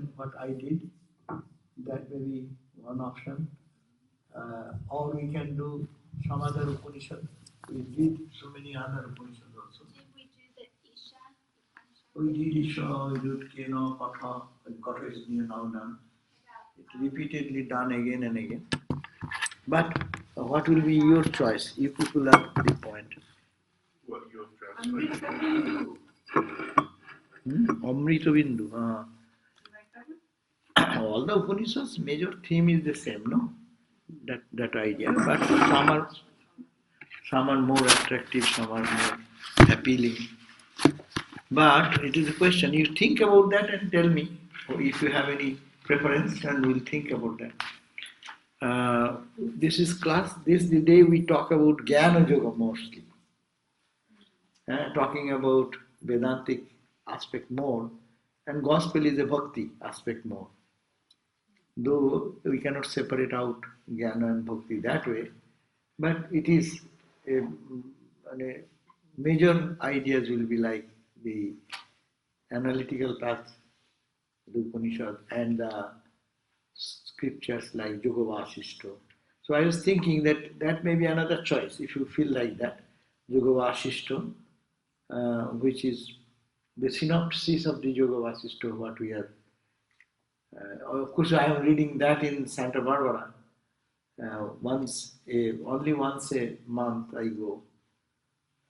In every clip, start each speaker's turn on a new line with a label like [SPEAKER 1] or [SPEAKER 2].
[SPEAKER 1] than what I did. That may be one option. Or we can do some other Upanishad. We did so many other Upanishads also.
[SPEAKER 2] Did we do the Isha?
[SPEAKER 1] We did Isha, we did Kena, Katha, and Katha is now done. It's repeatedly done again and again. But what will be your choice? You people are the point.
[SPEAKER 3] What your translation?
[SPEAKER 1] Amrita Bindu. All the Upanishads, major theme is the same, no? That idea. But some are more attractive, some are more appealing. But it is a question. You think about that and tell me, or if you have any preference, and we'll think about that. This is class. This is the day we talk about Jnana Yoga mostly. Talking about Vedantic aspect more, and Gospel is a Bhakti aspect more. Though we cannot separate out Jnana and Bhakti that way, but it is a major ideas will be like the analytical path, the Upanishad, and the scriptures like Yoga Vasishta. So I was thinking that may be another choice if you feel like that. Yoga Vasishta, which is the synopsis of the Yoga Vasishta, what we are. Of course, I am reading that in Santa Barbara. Only once a month I go.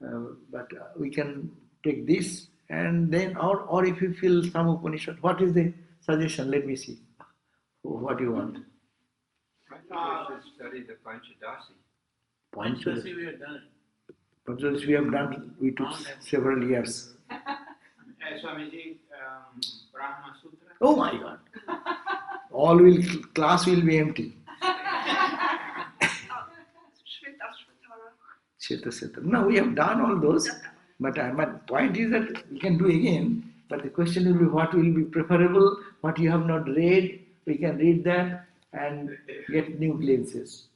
[SPEAKER 1] But we can take this and then, or if you feel some Upanishad, what is the suggestion? Let me see. What do you want?
[SPEAKER 4] I thought we should study the Panchadasi.
[SPEAKER 1] Panchadasi
[SPEAKER 5] we have done it.
[SPEAKER 1] Panchadasi we have done. We took several years.
[SPEAKER 5] Swamiji, Brahma Sutra.
[SPEAKER 1] Oh my God! Class will be empty. Shveta. No, we have done all those, but my point is that we can do again. But the question will be what will be preferable, what you have not read, we can read that and get new glimpses.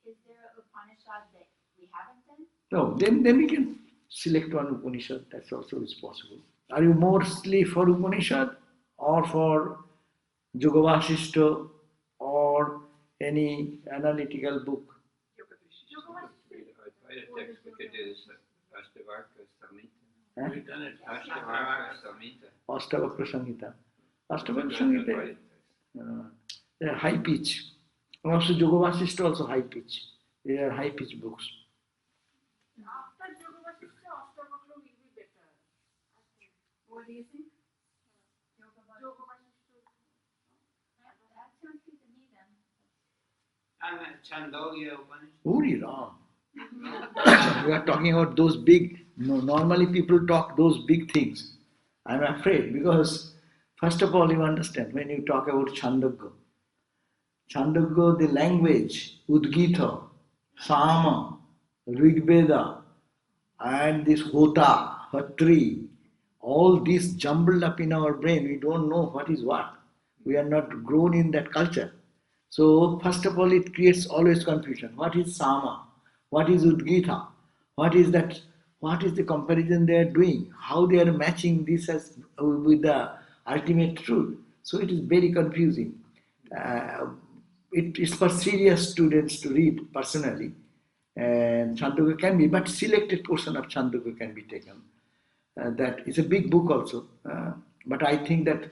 [SPEAKER 2] Is there an Upanishad that we haven't done?
[SPEAKER 1] No, then we can select one Upanishad, that's also is possible. Are you mostly for Upanishad or for Yoga Vasishta or any analytical book?
[SPEAKER 4] I had a text we could do this Ashtavarka Samhita.
[SPEAKER 5] We've done it.
[SPEAKER 4] Ashtavarka Samhita.
[SPEAKER 1] Ashtavakra Samhita. Ashtavakra Samhita, they are high pitch. And also Yoga Vasishta also high pitch. They are high pitch books.
[SPEAKER 6] After Yoga Vasishta, Ashtavakra will be better. What do you think? Yoga Vasishta.
[SPEAKER 2] That sounds good to me then.
[SPEAKER 5] And Chandogya Upanishad.
[SPEAKER 1] Very wrong. We are talking about those big, normally people talk those big things. I'm afraid because first of all you understand when you talk about Chandogya, the language, Udgita, Sama, Rigveda, and this Hota, Hatri, all this jumbled up in our brain, we don't know what is what. We are not grown in that culture. So first of all it creates always confusion. What is Sama? What is Udgita? What is that? What is the comparison they are doing? How they are matching this as with the ultimate truth? So it is very confusing. It is for serious students to read personally, and Chandogya can be, but selected portion of Chandogya can be taken. That is a big book also, but I think that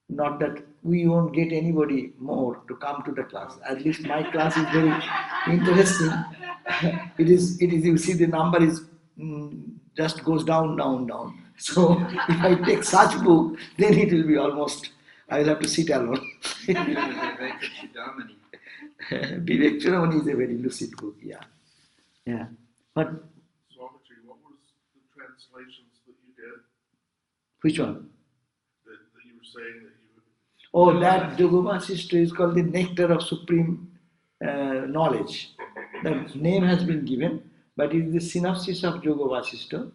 [SPEAKER 1] not that we won't get anybody more to come to the class. At least my class is very interesting. It is. You see, the number is just goes down. So if I take such book, then it will be almost. I will have to sit alone. Vivek Chudamani is a very lucid book. Yeah. But
[SPEAKER 3] Swamiji, what was the translations that you did?
[SPEAKER 1] Which one?
[SPEAKER 3] That you were saying that you would.
[SPEAKER 1] Oh, that Yoga Vasishta is called the nectar of supreme knowledge. The name has been given, but it is the synopsis of Yoga Vasishta,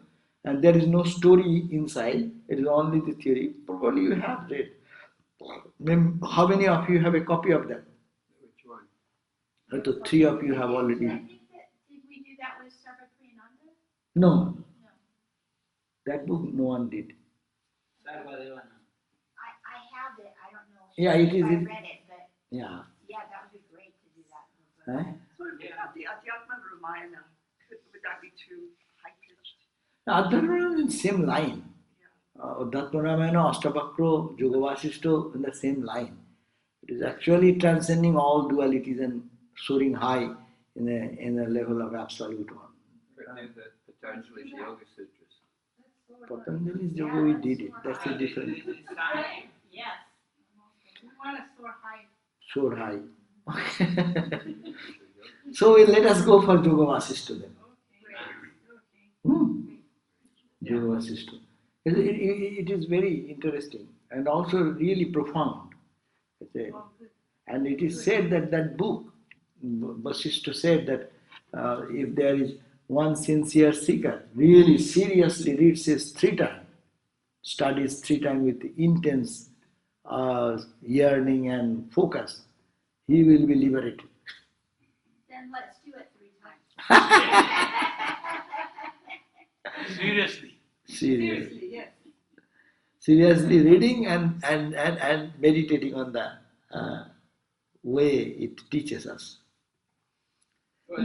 [SPEAKER 1] and there is no story inside. It is only the theory. Probably you have read. How many of you have a copy of that?
[SPEAKER 4] Which one?
[SPEAKER 1] So 3 of you have already.
[SPEAKER 2] I think that, did we do that with Sarvadevananda?
[SPEAKER 1] No. That book no one did.
[SPEAKER 5] Sarvadevananda.
[SPEAKER 2] I have it. I don't know.
[SPEAKER 1] Yeah, it is
[SPEAKER 2] if I
[SPEAKER 1] in-
[SPEAKER 2] read it, but
[SPEAKER 1] Yeah.
[SPEAKER 2] yeah, that would be great to do that.
[SPEAKER 1] Eh?
[SPEAKER 6] So if we have the Adhyatma Ramayana, would that be too high-pitched?
[SPEAKER 1] Adharana in same line.
[SPEAKER 6] Yeah.
[SPEAKER 1] Adhatma Ashtavakra, Yoga Vasishta in the same line. It is actually transcending all dualities and soaring high in a level of absolute one.
[SPEAKER 4] Written in the Patanjali's Yoga Sutras.
[SPEAKER 1] Patanjali's Yoga, we did it. That's a different.
[SPEAKER 2] Yes.
[SPEAKER 6] We want to soar high.
[SPEAKER 1] Soar high. So let us go for Yoga Vasishta then. Yoga Vasishta. It is very interesting and also really profound. And it is said that that book, Vasishta said that if there is one sincere seeker, really seriously reads this 3 times, studies 3 times with intense yearning and focus, he will be liberated.
[SPEAKER 2] Then let's do it 3 times.
[SPEAKER 5] Seriously.
[SPEAKER 1] Seriously.
[SPEAKER 6] Yes.
[SPEAKER 1] Seriously reading and meditating on the way it teaches us.
[SPEAKER 5] So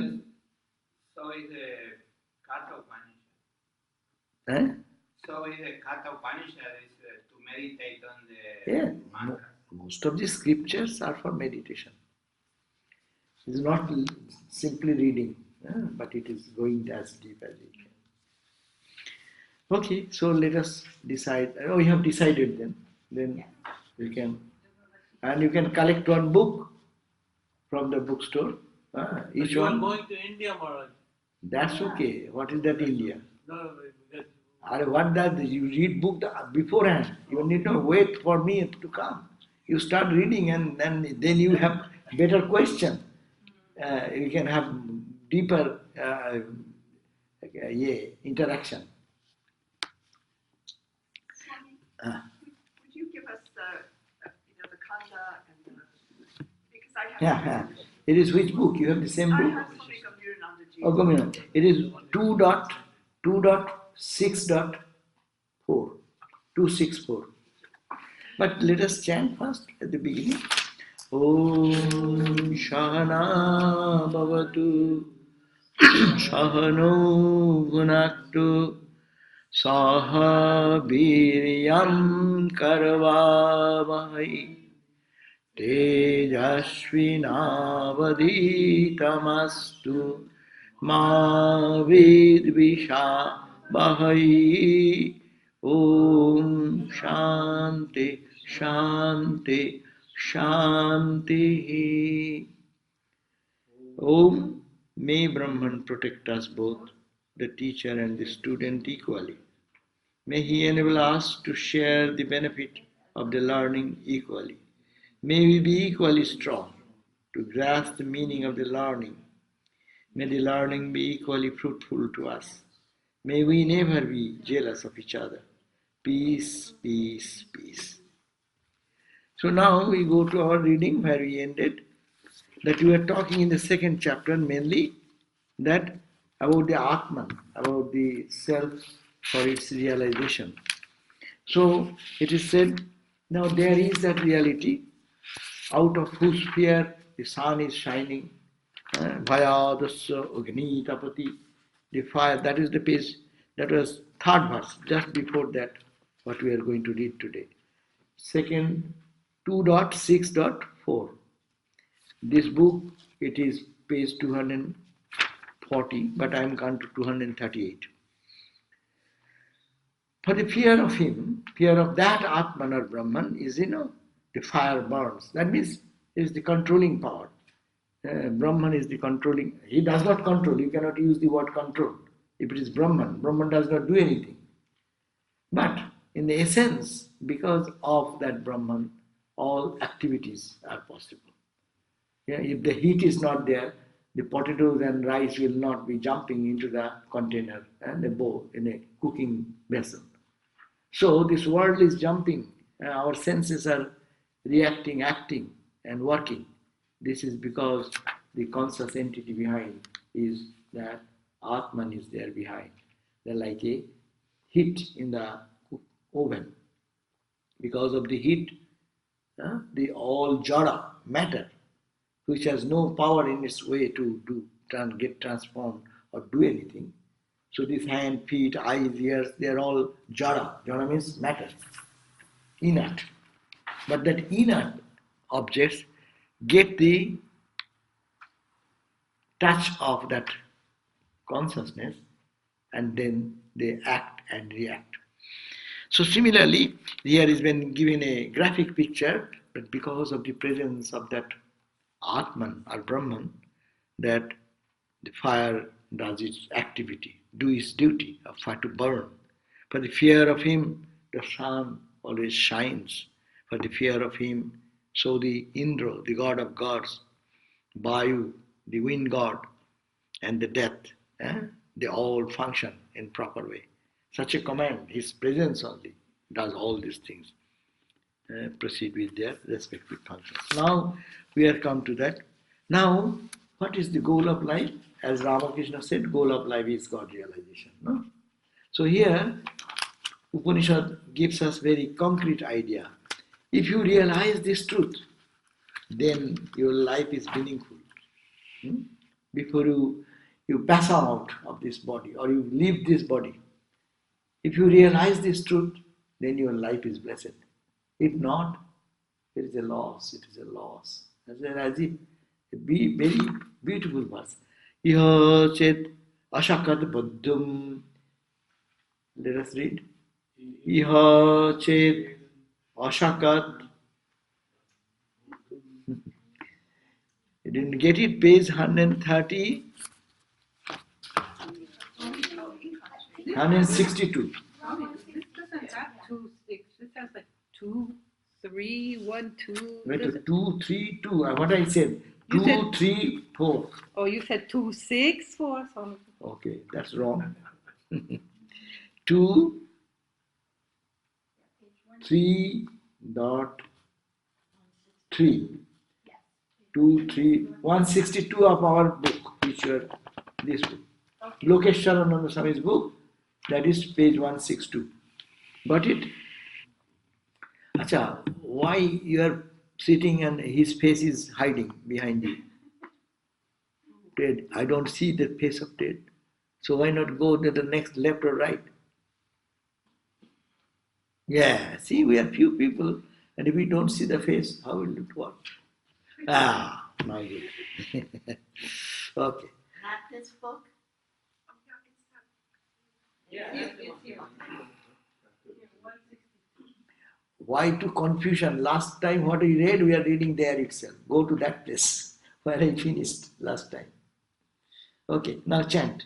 [SPEAKER 5] is the Kathopanishad.
[SPEAKER 1] Eh?
[SPEAKER 5] So is the Kathopanishad is to meditate on the
[SPEAKER 1] Yeah,
[SPEAKER 5] mantra.
[SPEAKER 1] most of the scriptures are for meditation. It is not simply reading, but it is going as deep as it can. Okay, so let us decide. Oh, we have decided then. Then we can, and you can collect one book from the bookstore. Each
[SPEAKER 7] You are
[SPEAKER 1] one.
[SPEAKER 7] going to India, Maharaj.
[SPEAKER 1] That's okay. What is that India?
[SPEAKER 7] No, because
[SPEAKER 1] What does you read book beforehand? You need not wait for me to come. You start reading and then you have better question. You can have deeper interaction.
[SPEAKER 6] Swami,
[SPEAKER 1] Ah.
[SPEAKER 6] would you give us the kanda and the, because I have.
[SPEAKER 1] Yeah. It is which book? You have the same
[SPEAKER 6] I
[SPEAKER 1] book?
[SPEAKER 6] have Swami Gambhirananda Ji.
[SPEAKER 1] Oh, Gomina. It is 2.6.4. 264. But let us chant first at the beginning. Om Shahana Bhavatu Shahano Gunaktu Saha Viryam Karvavahai Tejasvinavaditamastu Ma Vidvisha Bahai Om Shanti Shanti Shanti. Om, may Brahman protect us both, the teacher and the student equally. May he enable us to share the benefit of the learning equally. May we be equally strong to grasp the meaning of the learning. May the learning be equally fruitful to us. May we never be jealous of each other. Peace, peace, peace. So now we go to our reading where we ended. That we are talking in the 2nd chapter mainly that about the Atman, about the self for its realization. So it is said, now there is that reality out of whose sphere the sun is shining. Vayadasya Agni Tapati, the fire, that is the page, that was 3rd verse, just before that, what we are going to read today. Second, 2.6.4. This book, it is page 240, but I am gone to 238. For the fear of him, fear of that Atman or Brahman is, the fire burns. That means it is the controlling power. Brahman is the controlling. He does not control. You cannot use the word control. If it is Brahman, Brahman does not do anything. But in the essence, because of that Brahman, all activities are possible. Yeah, if the heat is not there, the potatoes and rice will not be jumping into the container and the bowl in a cooking vessel. So this world is jumping, our senses are reacting, acting and working. This is because the conscious entity behind is that Atman is there behind. They're like a heat in the oven. Because of the heat, the all jada, matter, which has no power in its way to get transformed or do anything. So these hand, feet, eyes, ears, they are all jada. Jada means matter, inert. But that inert objects get the touch of that consciousness and then they act and react. So similarly, here is been given a graphic picture, but because of the presence of that Atman or Brahman, that the fire does its activity, do its duty of fire to burn. For the fear of him, the sun always shines. For the fear of him, so the Indra, the god of gods, Vayu, the wind god, and the death, they all function in proper way. Such a command, his presence only does all these things. Proceed with their respective functions. Now we are come to that. Now, what is the goal of life? As Ramakrishna said, goal of life is God realization. No? So here, Upanishad gives us very concrete idea. If you realize this truth, then your life is meaningful. Before you pass out of this body or you leave this body, if you realize this truth, then your life is blessed. If not, it is a loss. It is a loss. As if a very beautiful verse. Iha chet ashakat buddhum. Let us read. Iha chet ashakat. You didn't get it? Page 130, 162.
[SPEAKER 6] This doesn't have 2, 6. This has like 2, 3, 1, 2.
[SPEAKER 1] Wait, 2, 3, 2. What I said?
[SPEAKER 6] You
[SPEAKER 1] 2,
[SPEAKER 6] said-
[SPEAKER 1] 3, 4.
[SPEAKER 6] Oh, you said 2, 6, 4. So
[SPEAKER 1] Okay, that's wrong. 2, 3 dot 3. 2, 3, 162 of our book, which are this book. Lokesh Charananda Swami's book, that is page 162. Got it? Acha, why you are sitting and his face is hiding behind you? Ted, I don't see the face of Ted. So why not go to the next left or right? Yeah, see, we are few people, and if we don't see the face, how will it work? Ah, now good. Okay.
[SPEAKER 2] Not this book?
[SPEAKER 1] Why to confusion? Last time what we read, we are reading there itself. Go to that place where I finished last time. Okay, now chant.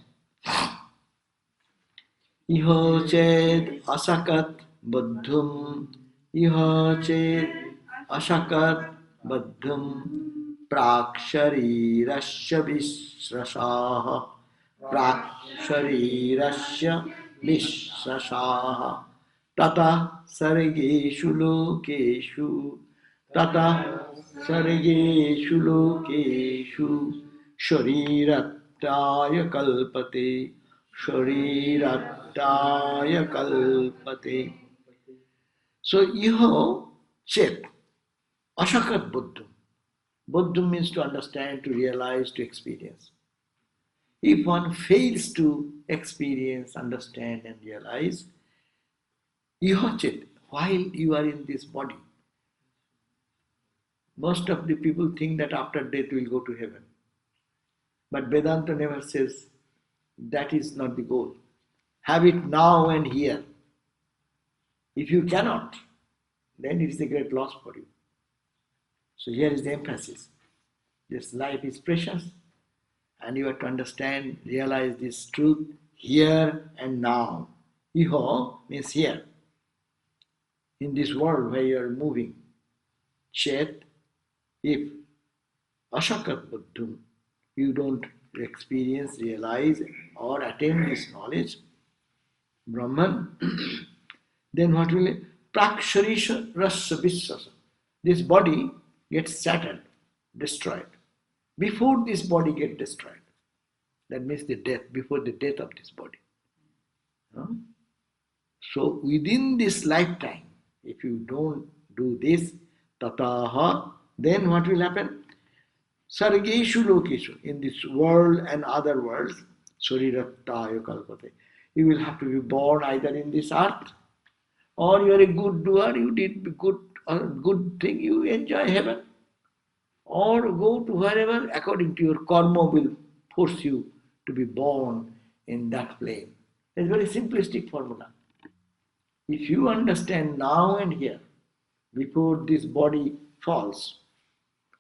[SPEAKER 1] Iho ched asakat buddhum. Iho ched asakat buddhum. Praksharirasya visrasaha. Praksharirasya visrasaha. Tata sargeshu lokeshu. Tata sargeshu lokeshu. Sharirataya kalpate. Sharirataya kalpate. So, iho chet. Ashakat buddhum. Buddhum means to understand, to realize, to experience. If one fails to experience, understand and realize, iho chet, while you are in this body, most of the people think that after death we will go to heaven. But Vedanta never says that is not the goal. Have it now and here. If you cannot, then it is a great loss for you. So here is the emphasis. This life is precious and you have to understand, realize this truth here and now. Iho means here. In this world where you are moving. Chet, if ashakat buddhum, you don't experience, realize or attain this knowledge, Brahman, then what will it? Praksharisha rasa visasa. This body gets shattered, destroyed. Before this body gets destroyed. That means the death, before the death of this body. So within this lifetime, if you don't do this, tataha, then what will happen? Sargeshu lokeshu, in this world and other worlds, sarirattaya kalpate. You will have to be born either in this earth, or you are a good doer, you did good thing, you enjoy heaven, or go to wherever according to your karma will force you to be born in that plane. It's a very simplistic formula. If you understand now and here, before this body falls,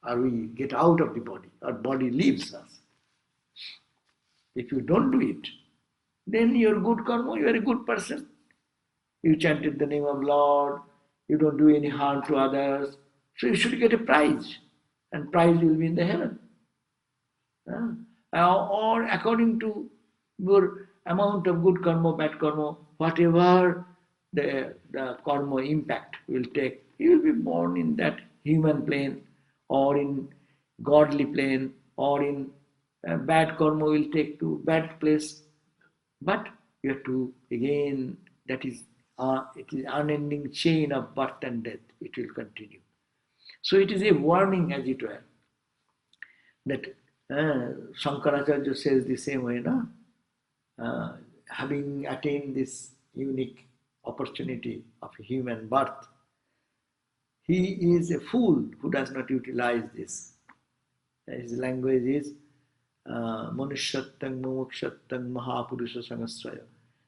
[SPEAKER 1] or we get out of the body, our body leaves us. If you don't do it, then you're good karma, you are a good person. You chanted the name of Lord, you don't do any harm to others, so you should get a prize, and prize will be in the heaven. Or according to your amount of good karma, bad karma, whatever the karma impact will take, you will be born in that human plane, or in godly plane, or in bad karma will take to bad place. But you have to, again, that is, it is unending chain of birth and death. It will continue. So it is a warning, as it were, that Shankaracharya says the same way, no? Having attained this unique opportunity of human birth, he is a fool who does not utilize this. His language is Manushattang, Mokshattang, Mahapurusha Sangasraya.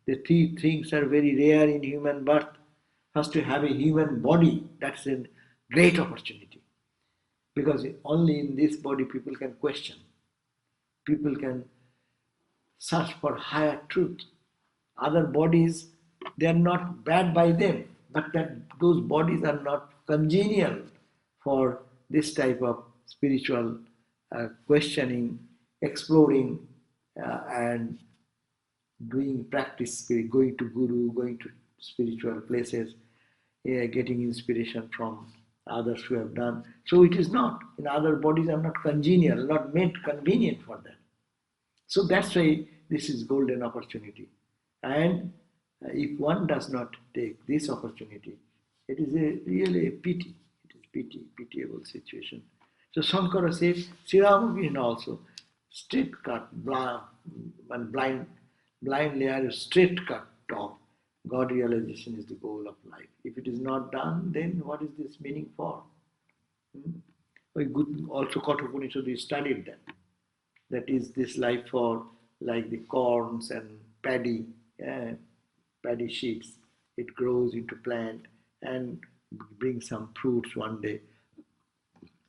[SPEAKER 1] The three things are very rare in human birth. First, to have a human body, that's a great opportunity. Because only in this body people can question. People can search for higher truth. Other bodies, they are not bad by them, but that those bodies are not congenial for this type of spiritual questioning, exploring, and doing practice, going to guru, going to spiritual places, getting inspiration from others who have done. So it is not. In other bodies are not congenial, not made convenient for them. So that's why this is golden opportunity. And if one does not take this opportunity, it is really a pity. It is pitiable situation. So Shankara says, Sri Ramakrishna also, straight cut, blind layer, straight cut of God realization is the goal of life. If it is not done, then what is this meaning for? Also Kathopanishad, we studied that. That is this life for like the corns and paddy sheets. It grows into plant and brings some fruits one day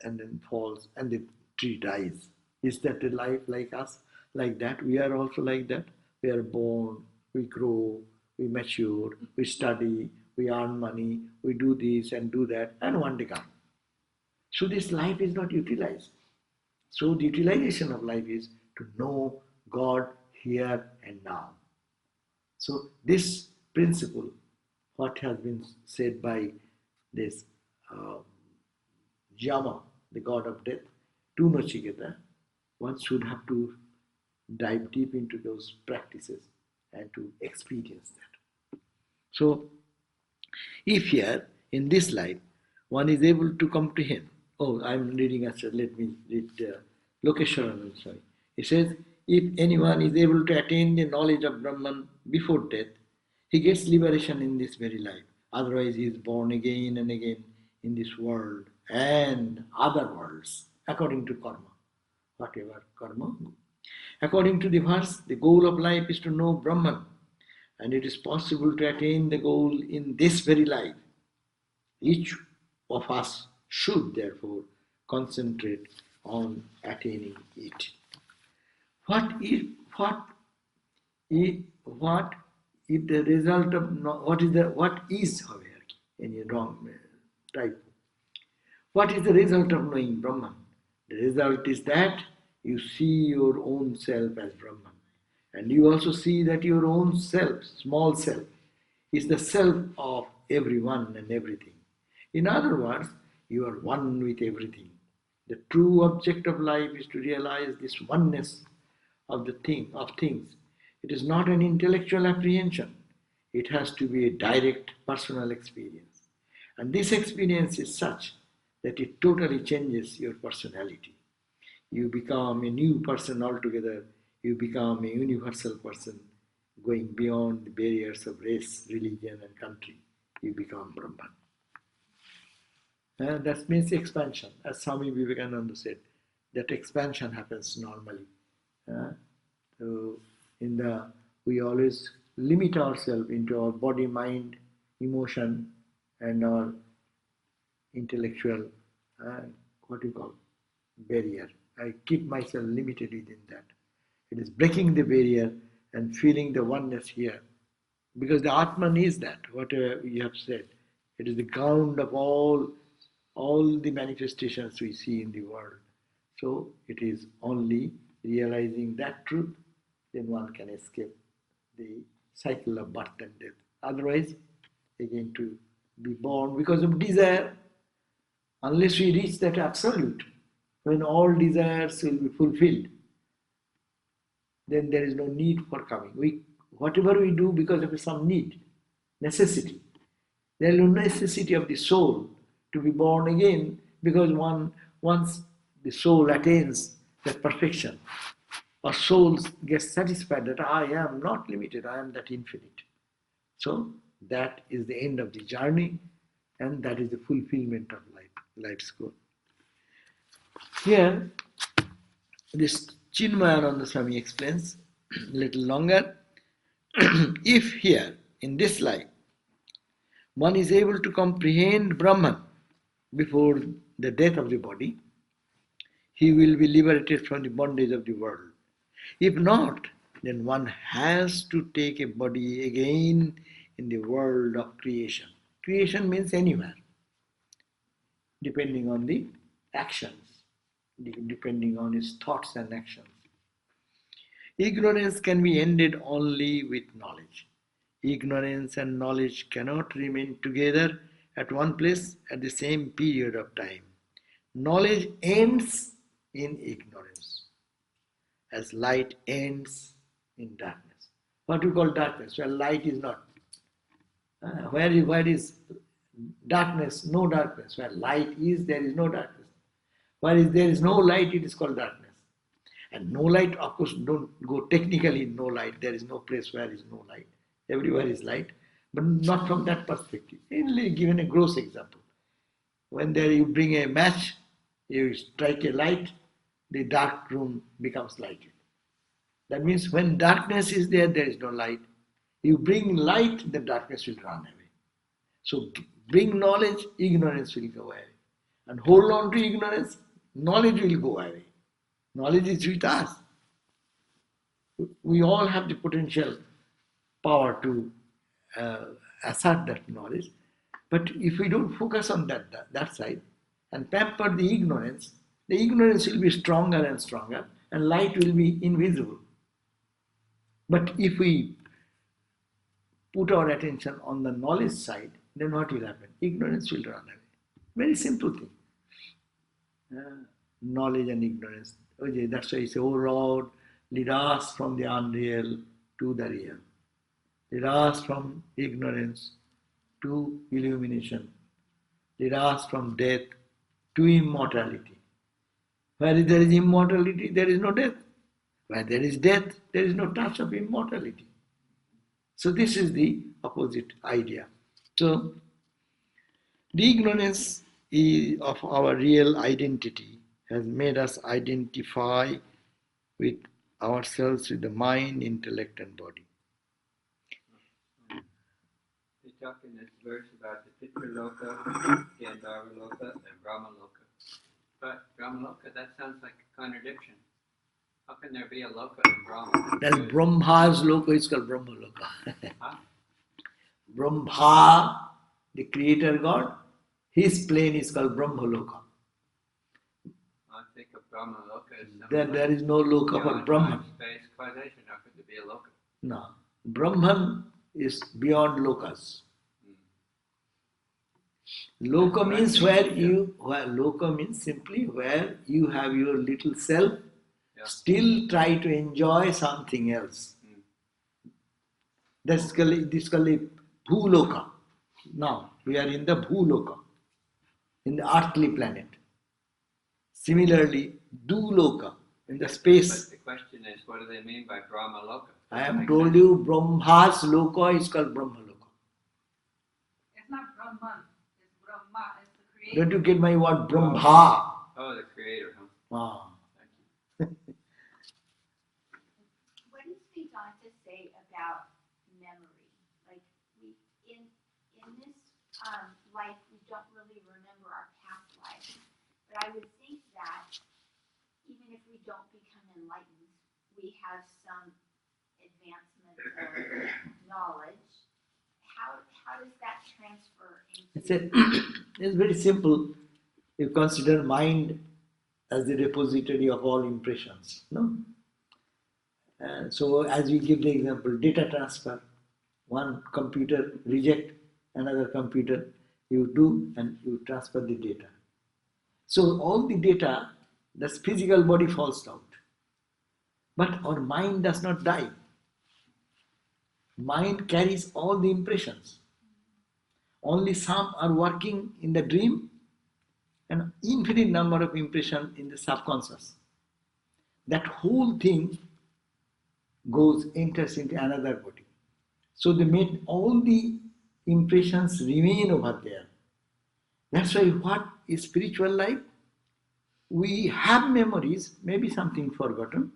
[SPEAKER 1] and then falls and the tree dies. Is that a life like us? Like that? We are also like that. We are born, we grow, we mature, we study, we earn money, we do this and do that, and one day come. So this life is not utilized. So the utilization of life is to know God here and now. So this principle, what has been said by this Yama, the god of death, to Nachiketa, one should have to dive deep into those practices and to experience that. So, if here, in this life, one is able to comprehend, I'm reading, let me read Lokeshwaran, sorry. He says, if anyone is able to attain the knowledge of Brahman before death, he gets liberation in this very life. Otherwise, he is born again and again in this world and other worlds, according to karma, whatever karma. According to the verse, the goal of life is to know Brahman, and it is possible to attain the goal in this very life. Each of us should therefore concentrate on attaining it. What is the result of what is hierarchy? Any wrong type. What is the result of knowing Brahman? The result is that you see your own self as Brahman. And you also see that your own self, small self, is the self of everyone and everything. In other words, you are one with everything. The true object of life is to realize this oneness of things. It is not an intellectual apprehension. It has to be a direct personal experience. And this experience is such that it totally changes your personality. You become a new person altogether. You become a universal person, going beyond the barriers of race, religion, and country. You become Brahman. And that means expansion. As Swami Vivekananda said, that expansion happens normally. So we always limit ourselves into our body, mind, emotion, and our intellectual, barrier. I keep myself limited within that. It is breaking the barrier and feeling the oneness here. Because the Atman is that, whatever you have said. It is the ground of all the manifestations we see in the world. So it is only realizing that truth, then one can escape the cycle of birth and death. Otherwise, again to be born because of desire, unless we reach that absolute, when all desires will be fulfilled, then there is no need for coming. Whatever we do because of some need, necessity. There is no necessity of the soul to be born again, because once the soul attains that perfection, our souls get satisfied that I am not limited, I am that infinite. So that is the end of the journey, and that is the fulfillment of life's goal. Here, this Chinmayananda Swami explains a little longer. If here, in this life, one is able to comprehend Brahman before the death of the body, he will be liberated from the bondage of the world. If not, then one has to take a body again in the world of creation. Creation means anywhere, depending on the actions, depending on his thoughts and actions. Ignorance can be ended only with knowledge. Ignorance and knowledge cannot remain together at one place at the same period of time. Knowledge ends in ignorance, as light ends in darkness. What we call darkness? Where light is not. Where is darkness? No darkness. Where light is, there is no darkness. Where there is no light, it is called darkness. And no light, of course, don't go technically no light. There is no place where is no light. Everywhere is light, but not from that perspective. Only given a gross example. When there you bring a match, you strike a light, the dark room becomes lighted. That means when darkness is there, there is no light. You bring light, the darkness will run away. So bring knowledge, ignorance will go away. And hold on to ignorance, knowledge will go away. Knowledge is with us. We all have the potential power to assert that knowledge. But if we don't focus on that side and pamper the ignorance will be stronger and stronger, and light will be invisible. But if we put our attention on the knowledge side, then what will happen? Ignorance will run away. Very simple thing. Knowledge and ignorance. That's why he says, "O Lord, lead us from the unreal to the real. Lead us from ignorance to illumination. Lead us from death to immortality." Where there is immortality, there is no death. Where there is death, there is no touch of immortality. So this is the opposite idea. So the ignorance of our real identity has made us identify with ourselves, with the mind, intellect, and body.
[SPEAKER 4] They talk in this verse about the Pitraloka, Gandharva-loka, and Brahma-loka. But Brahma-loka, that sounds like a contradiction. How can there be a loka in Brahma?
[SPEAKER 1] Then Brahma's loka is called Brahma-loka.
[SPEAKER 4] Huh?
[SPEAKER 1] Brahma, the creator God, his plane is called Brahma-loka.
[SPEAKER 4] I think of Brahma-loka as something
[SPEAKER 1] Then there is no loka for
[SPEAKER 4] beyond
[SPEAKER 1] Brahman.
[SPEAKER 4] time, space, causation. How could there be a loka?
[SPEAKER 1] No. Brahman is beyond lokas. Loka means loka means simply where you have your little self, still try to enjoy something else. This is called Bhuloka. Now we are in the Bhuloka. in the earthly planet. Similarly, Duloka in the space.
[SPEAKER 4] But the question is, what do they mean by Brahma Loka?
[SPEAKER 1] I have told you Brahma's Loka is called Brahma Loka.
[SPEAKER 6] It's not Brahman, it's Brahma, it's the creator.
[SPEAKER 1] Don't you get my word Brahma?
[SPEAKER 4] Oh, the creator, huh?
[SPEAKER 1] Ah.
[SPEAKER 4] Thank you.
[SPEAKER 2] What does Vedanta say about memory? Like in this life, we don't really remember our past life. But I would think that even if we don't become enlightened, we have some advancement of knowledge. How does that transfer into?
[SPEAKER 1] It's very simple. You consider mind as the repository of all impressions. No? So as we give the example, data transfer, one computer reject another computer, you do and you transfer the data. So all the data, the physical body falls out. But our mind does not die. Mind carries all the impressions. Only some are working in the dream and infinite number of impressions in the subconscious. That whole thing enters into another body. So they made all the impressions remain over there. That's why what is spiritual life? We have memories, maybe something forgotten.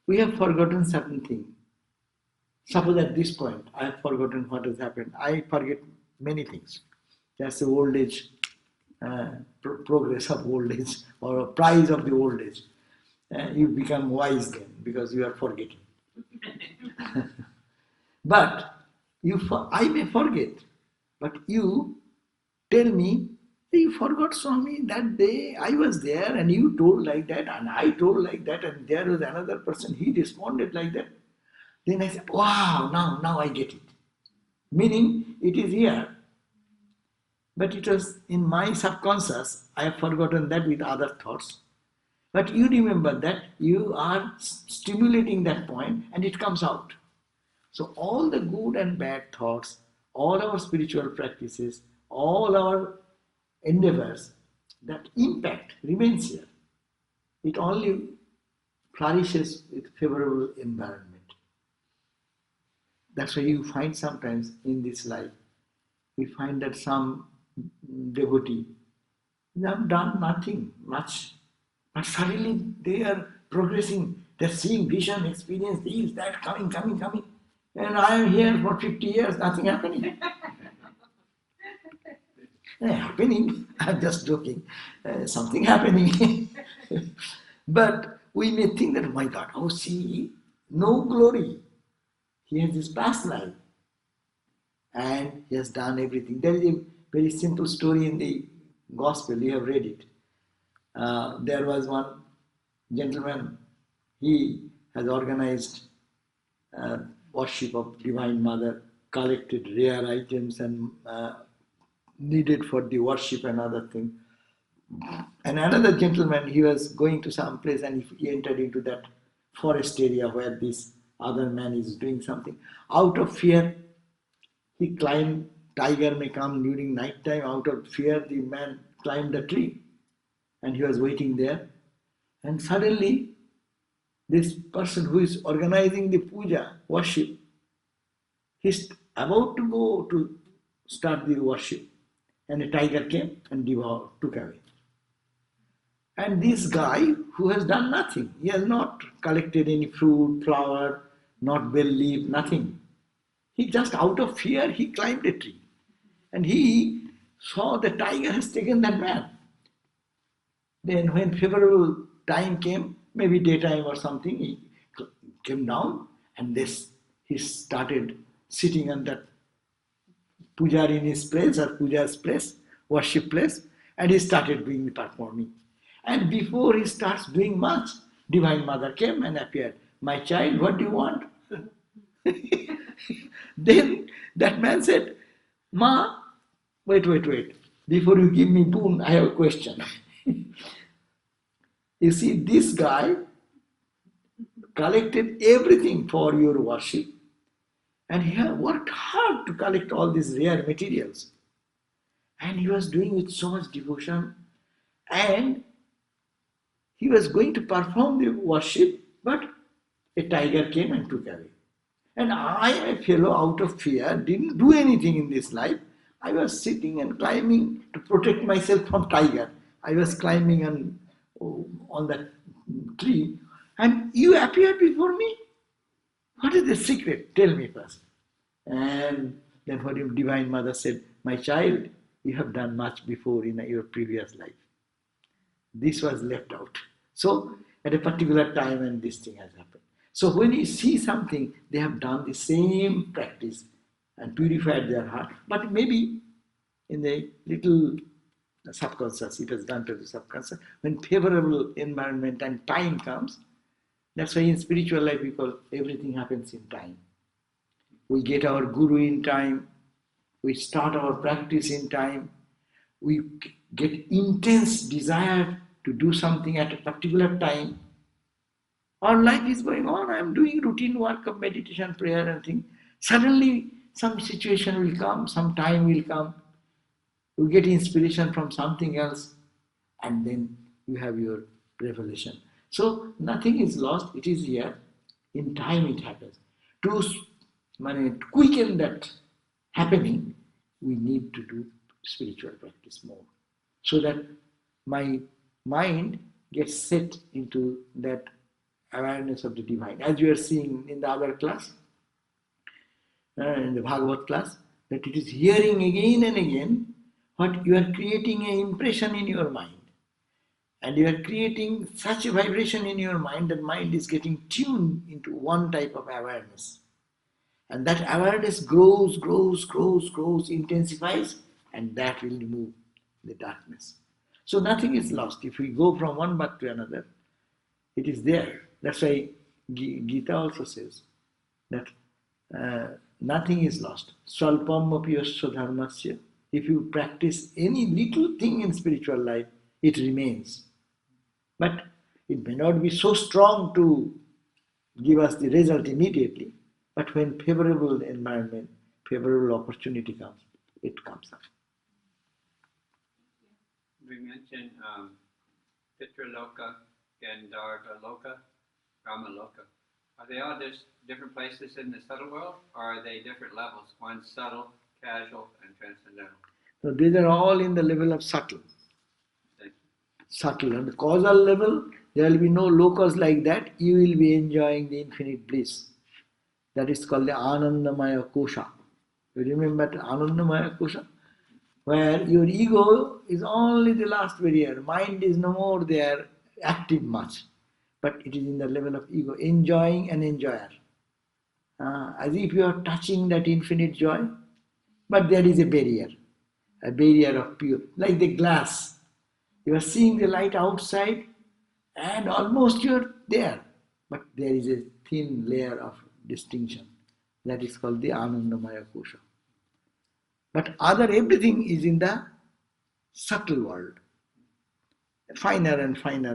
[SPEAKER 1] We have forgotten certain things. Suppose at this point, I have forgotten what has happened. I forget many things. That's the old age, progress of old age, or a price of the old age. You become wise then because you are forgetting. But I may forget, but you tell me, you forgot Swami, that day I was there and you told like that and I told like that and there was another person, he responded like that. Then I said, wow, now I get it. Meaning it is here. But it was in my subconscious, I have forgotten that with other thoughts. But you remember that you are stimulating that point and it comes out. So all the good and bad thoughts, all our spiritual practices, all our endeavors, that impact remains here. It only flourishes with favorable environment. That's why you find sometimes in this life, we find that some devotee, they have done nothing much, but suddenly they are progressing, they're seeing vision, experience, this, that, coming. And I am here for 50 years, nothing happening. Happening, I'm just joking, something happening. But we may think that, oh my God, oh see, no glory. He has his past life and he has done everything. There is a very simple story in the gospel, you have read it. There was one gentleman, he has organized worship of Divine Mother, collected rare items and needed for the worship and other thing. And another gentleman, he was going to some place and he entered into that forest area where this other man is doing something. Out of fear, he climbed, tiger may come during night time, out of fear the man climbed the tree and he was waiting there. And suddenly, this person who is organizing the puja, worship, he's about to go to start the worship. And a tiger came and took away. And this guy who has done nothing, he has not collected any fruit, flower, not bell leaf, nothing. He just out of fear, he climbed a tree. And he saw the tiger has taken that man. Then when favorable time came, maybe daytime or something, he came down and he started sitting on that puja in his place or puja's place, worship place, and he started doing the performing. And before he starts doing much, Divine Mother came and appeared. My child, what do you want? Then that man said, Ma, wait. Before you give me boon, I have a question. You see, this guy collected everything for your worship and he had worked hard to collect all these rare materials. And he was doing with so much devotion, and he was going to perform the worship, but a tiger came and took away. And I, a fellow out of fear, didn't do anything in this life. I was sitting and climbing to protect myself from tiger. I was climbing on that tree, and you appeared before me. What is the secret? Tell me first. And then what your Divine Mother said, my child, you have done much before in your previous life. This was left out. So at a particular time when this thing has happened. So when you see something, they have done the same practice and purified their heart, but maybe in the little subconscious, it has done to the subconscious. When favorable environment and time comes, that's why in spiritual life we call everything happens in time. We get our guru in time, we start our practice in time, we get intense desire to do something at a particular time. Our life is going on, I am doing routine work of meditation, prayer and things. Suddenly some situation will come, some time will come, you get inspiration from something else, and then you have your revelation. So nothing is lost, it is here. In time it happens. To quicken that happening, we need to do spiritual practice more, so that my mind gets set into that awareness of the divine. As you are seeing in the other class, in the Bhagavad class, that it is hearing again and again what you are creating an impression in your mind. And you are creating such a vibration in your mind that mind is getting tuned into one type of awareness. And that awareness grows, intensifies, and that will remove the darkness. So nothing is lost. If we go from one path to another, it is there. That's why Gita also says that nothing is lost. Swalpam api yasya dharmasya. If you practice any little thing in spiritual life, it remains. But it may not be so strong to give us the result immediately. But when favorable environment, favorable opportunity comes, it comes up.
[SPEAKER 4] We mentioned Pitraloka, Gandharva-loka, Brahma-loka. Are they all just different places in the subtle world, or are they different levels? One subtle, casual, and transcendental.
[SPEAKER 1] So these are all in the level of subtle.
[SPEAKER 4] Thank you.
[SPEAKER 1] Subtle. On the causal level, there will be no locus like that. You will be enjoying the infinite bliss. That is called the Anandamaya Kosha. You remember Anandamaya Kosha? Where your ego is only the last barrier. Mind is no more there, active much. But it is in the level of ego, enjoying and enjoyer. As if you are touching that infinite joy. But there is a barrier of pure, like the glass. You are seeing the light outside and almost you are there. But there is a thin layer of distinction. That is called the Anandamaya Kosha. But everything is in the subtle world. Finer and finer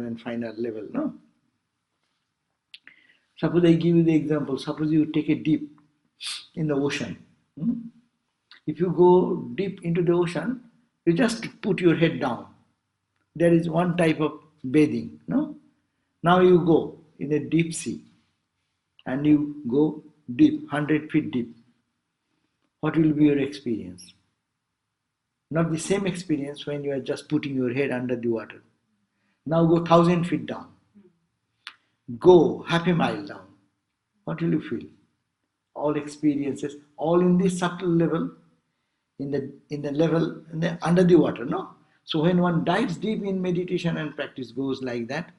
[SPEAKER 1] level, no? Suppose I give you the example. Suppose you take a dip in the ocean. If you go deep into the ocean, you just put your head down. There is one type of bathing, no? Now you go in a deep sea and you go deep, 100 feet deep. What will be your experience? Not the same experience when you are just putting your head under the water. Now go 1,000 feet down. Go half a mile down. What will you feel? All experiences, all in this subtle level, under the water, no? So when one dives deep in meditation and practice goes like that,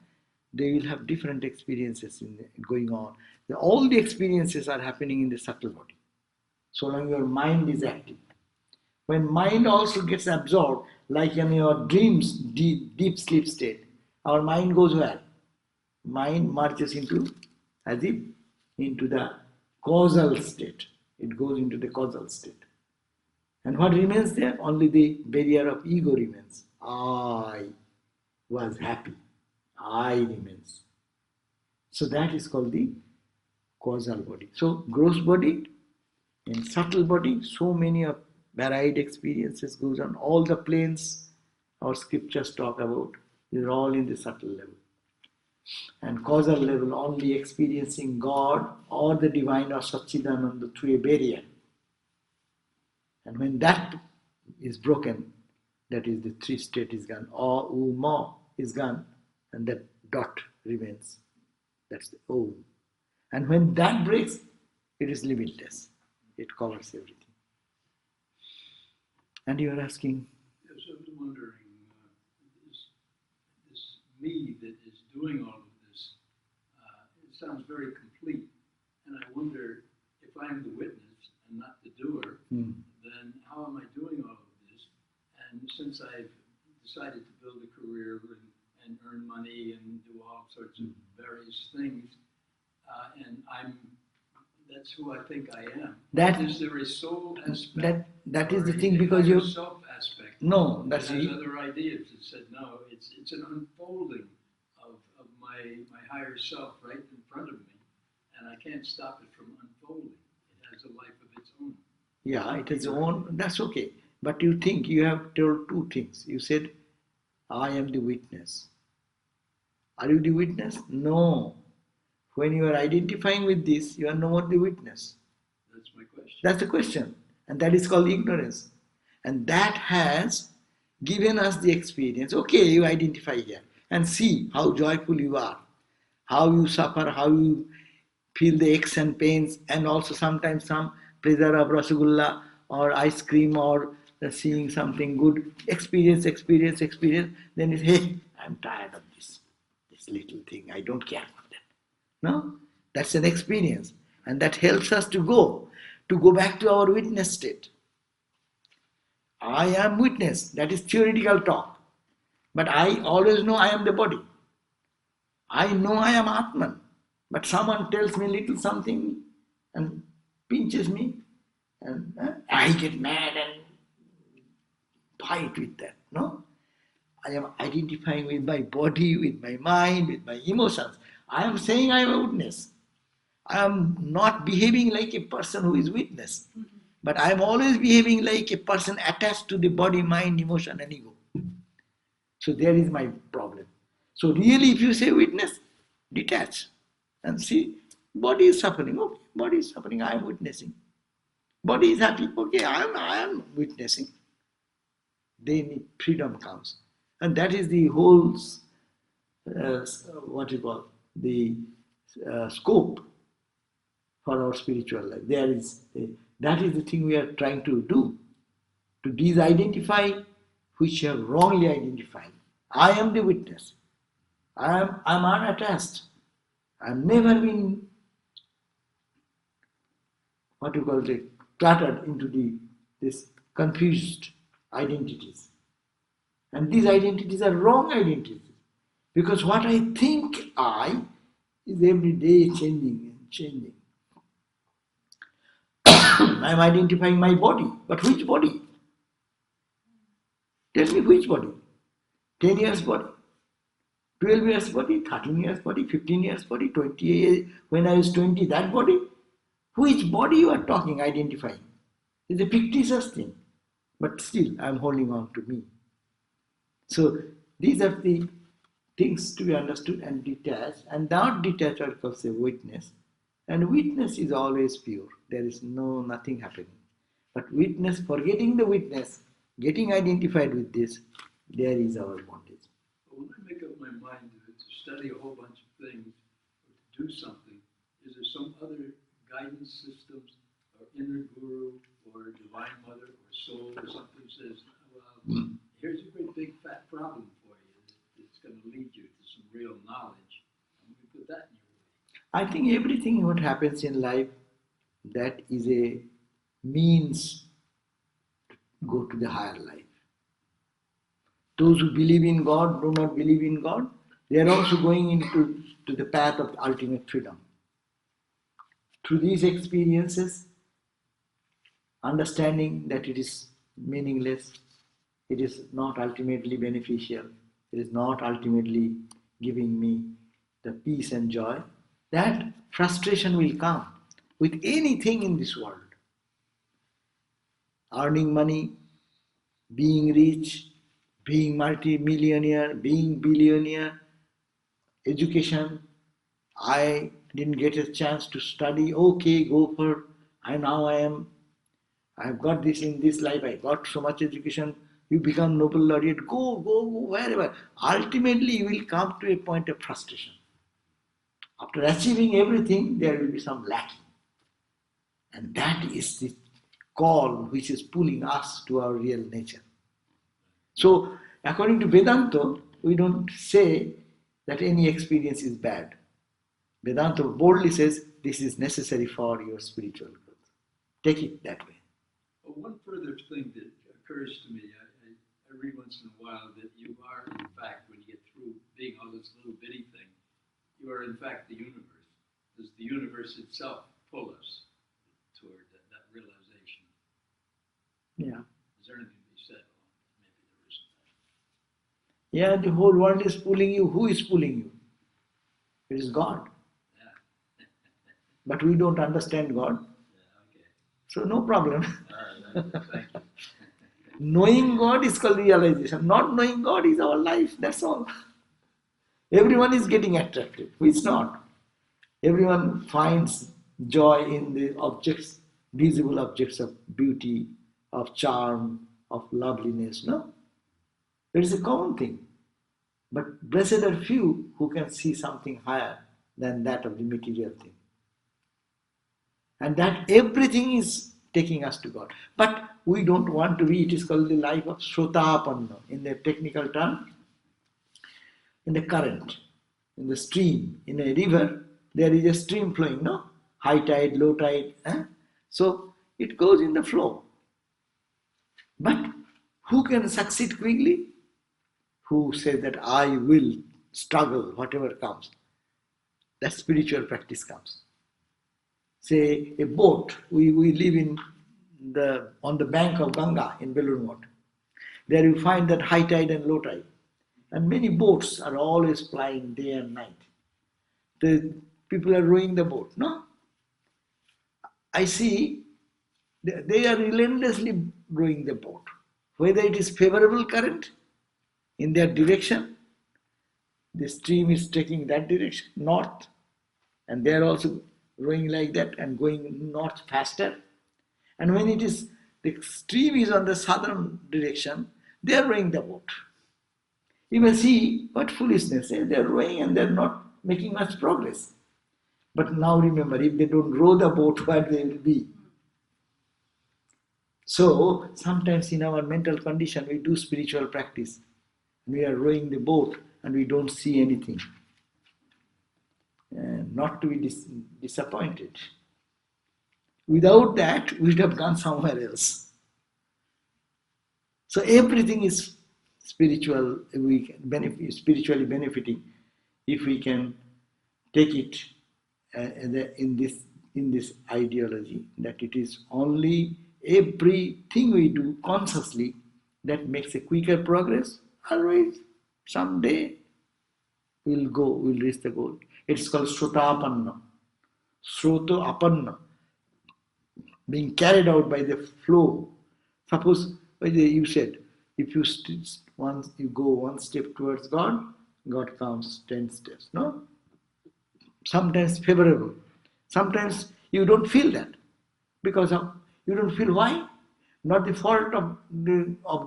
[SPEAKER 1] they will have different experiences going on. All the experiences are happening in the subtle body. So long your mind is active. When mind also gets absorbed, like in your dreams, deep sleep state, our mind goes where? Mind merges into the causal state. It goes into the causal state. And what remains there? Only the barrier of ego remains. I was happy. I remains. So that is called the causal body. So gross body and subtle body, so many of varied experiences goes on. All the planes our scriptures talk about, they're all in the subtle level. And causal level, only experiencing God or the divine or Satchidananda through a barrier. And when that is broken, that is the three state is gone. O, U, Ma is gone, and that dot remains. That's the O. And when that breaks, it is limitless. It covers everything. And you are asking?
[SPEAKER 8] Yes, I was wondering, this me that is doing all of this, it sounds very complete. And I wonder if I'm the witness and not the doer, then how am I doing all of this? And since I've decided to build a career and earn money and do all sorts of various things, and that's who I think I am. Is there a soul aspect?
[SPEAKER 1] That is the
[SPEAKER 8] or
[SPEAKER 1] thing,
[SPEAKER 8] a
[SPEAKER 1] because
[SPEAKER 8] higher
[SPEAKER 1] you...
[SPEAKER 8] self aspect.
[SPEAKER 1] No,
[SPEAKER 8] That's other ideas. It said, no, it's an unfolding of my higher self right in front of me, and I can't stop it from unfolding. It has a life of its own.
[SPEAKER 1] Yeah, it has own, that's okay. But you think you have told two things. You said, I am the witness. Are you the witness? No. When you are identifying with this, you are no more the witness.
[SPEAKER 8] That's my question.
[SPEAKER 1] That's the question. And that is called ignorance. And that has given us the experience. Okay, you identify here and see how joyful you are, how you suffer, how you feel the aches and pains, and also sometimes some pleasure of rasagulla or ice cream or seeing something good. Experience. Then it's, hey, I'm tired of this little thing. I don't care for that. No? That's an experience. And that helps us to go back to our witness state. I am witness. That is theoretical talk. But I always know I am the body. I know I am Atman. But someone tells me little something and pinches me, and I get mad and fight with that. No? I am identifying with my body, with my mind, with my emotions. I am saying I am a witness. I am not behaving like a person who is witness. But I am always behaving like a person attached to the body, mind, emotion and ego. So there is my problem. So really, if you say witness, detach and see, body is suffering. Okay, body is suffering, I am witnessing. Body is happy. Okay, I am witnessing. Then freedom comes. And that is the whole, the scope for our spiritual life. That is the thing we are trying to do, to disidentify which you have wrongly identified. I am the witness. I'm unattached. I've never been, cluttered into this confused identities. And these identities are wrong identities. Because what I think I is every day changing. I'm identifying my body. But which body? Tell me which body? 10 years body? 12 years body? 13 years body? 15 years body? 20 years? When I was 20, that body? Which body you are talking, identifying? It's a fictitious thing. But still, I'm holding on to me. So, these are the things to be understood and detached. And not detached, of course, a witness. And witness is always pure. There is nothing happening. But witness, forgetting the witness, getting identified with this, there is our bondage.
[SPEAKER 8] When I make up my mind to study a whole bunch of things or to do something, is there some other guidance systems or inner guru or divine mother or soul or something says, well, here's a great big fat problem for you. It's going to lead you to some real knowledge. And we put that in your way.
[SPEAKER 1] I think everything what happens in life, that is a means to go to the higher life. Those who believe in God, do not believe in God, they are also going into the path of ultimate freedom. Through these experiences, understanding that it is meaningless, it is not ultimately beneficial, it is not ultimately giving me the peace and joy, that frustration will come with anything in this world. earning money, being rich, being multi-millionaire, being billionaire, education. I didn't get a chance to study. Okay, go for. I've got this in this life. I got so much education. You become Nobel laureate. Go, wherever. Ultimately, you will come to a point of frustration. After achieving everything, there will be some lacking. And that is the call which is pulling us to our real nature. So, according to Vedanta, we don't say that any experience is bad. Vedanta boldly says this is necessary for your spiritual growth. Take it that way.
[SPEAKER 8] Well, one further thing that occurs to me, I read once in a while that you are, in fact, when you get through being all this little bitty thing, you are, in fact, the universe. Does the universe itself pull us toward that realization?
[SPEAKER 1] Yeah.
[SPEAKER 8] Is there anything to be said? Maybe there isn't.
[SPEAKER 1] Yeah, the whole world is pulling you. Who is pulling you? It is God.
[SPEAKER 8] Yeah.
[SPEAKER 1] But we don't understand God.
[SPEAKER 8] Yeah, okay.
[SPEAKER 1] So no problem.
[SPEAKER 8] All right, thank you.
[SPEAKER 1] Knowing God is called realization. Not knowing God is our life. That's all. Everyone is getting attracted. Who is not? Everyone finds joy in the objects, visible objects of beauty, of charm, of loveliness. No? It is a common thing. But blessed are few who can see something higher than that of the material thing. And that everything is taking us to God. But we don't want to be, it is called the life of Shrotapanna in the technical term. In the current, in the stream, in a river, there is a stream flowing, no? High tide, low tide. So it goes in the flow. But who can succeed quickly? Who says that I will struggle, whatever comes. That spiritual practice comes. Say a boat, we live on the bank of Ganga in Belur. There you find that high tide and low tide. And many boats are always plying day and night. The people are rowing the boat, no? I see they are relentlessly rowing the boat. Whether it is favorable current in their direction, the stream is taking that direction, north, and they are also rowing like that and going north faster. And when it is, the stream is on the southern direction, they are rowing the boat. You may see what foolishness, they are rowing and they are not making much progress. But now remember, if they don't row the boat, where they will be? So, sometimes in our mental condition, we do spiritual practice. We are rowing the boat and we don't see anything. Not to be disappointed. Without that, we would have gone somewhere else. So everything is spiritual, spiritually benefiting if we can take it in this ideology that it is only everything we do consciously that makes a quicker progress. Otherwise, someday we'll reach the goal. It's called Srotapanna. Srotapanna. Being carried out by the flow. Suppose you said, if you go one step towards God, God comes 10 steps. No? Sometimes favorable. Sometimes you don't feel that. Because you don't feel why? Not the fault of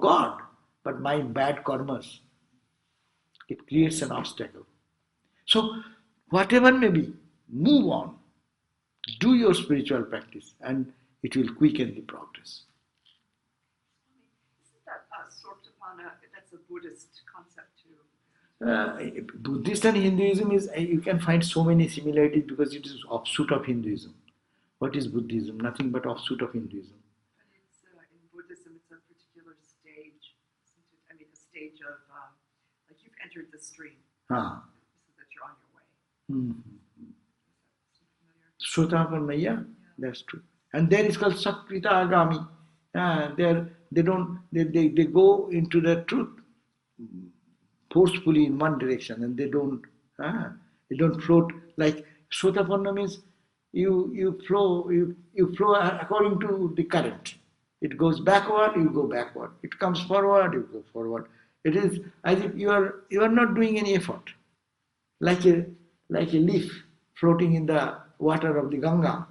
[SPEAKER 1] God, but my bad karmas. It creates an obstacle. So, whatever may be, move on. Do your spiritual practice and it will quicken the progress.
[SPEAKER 6] Isn't that Sortapana, that's a Buddhist concept too?
[SPEAKER 1] Buddhist and Hinduism is, you can find so many similarities because it is offshoot of Hinduism. What is Buddhism? Nothing but offshoot of Hinduism.
[SPEAKER 6] But it's, in Buddhism, it's a particular stage, isn't it? I mean, a stage of, like you've entered the stream, so that you're on your way.
[SPEAKER 1] Srotapanna, yeah, that's true. And then it's called Sakrita Agami. They go into the truth forcefully in one direction and they don't float like Srotapanna means you flow according to the current. It goes backward, you go backward. It comes forward, you go forward. It is as if you are not doing any effort. Like a leaf floating in the water of the Ganga.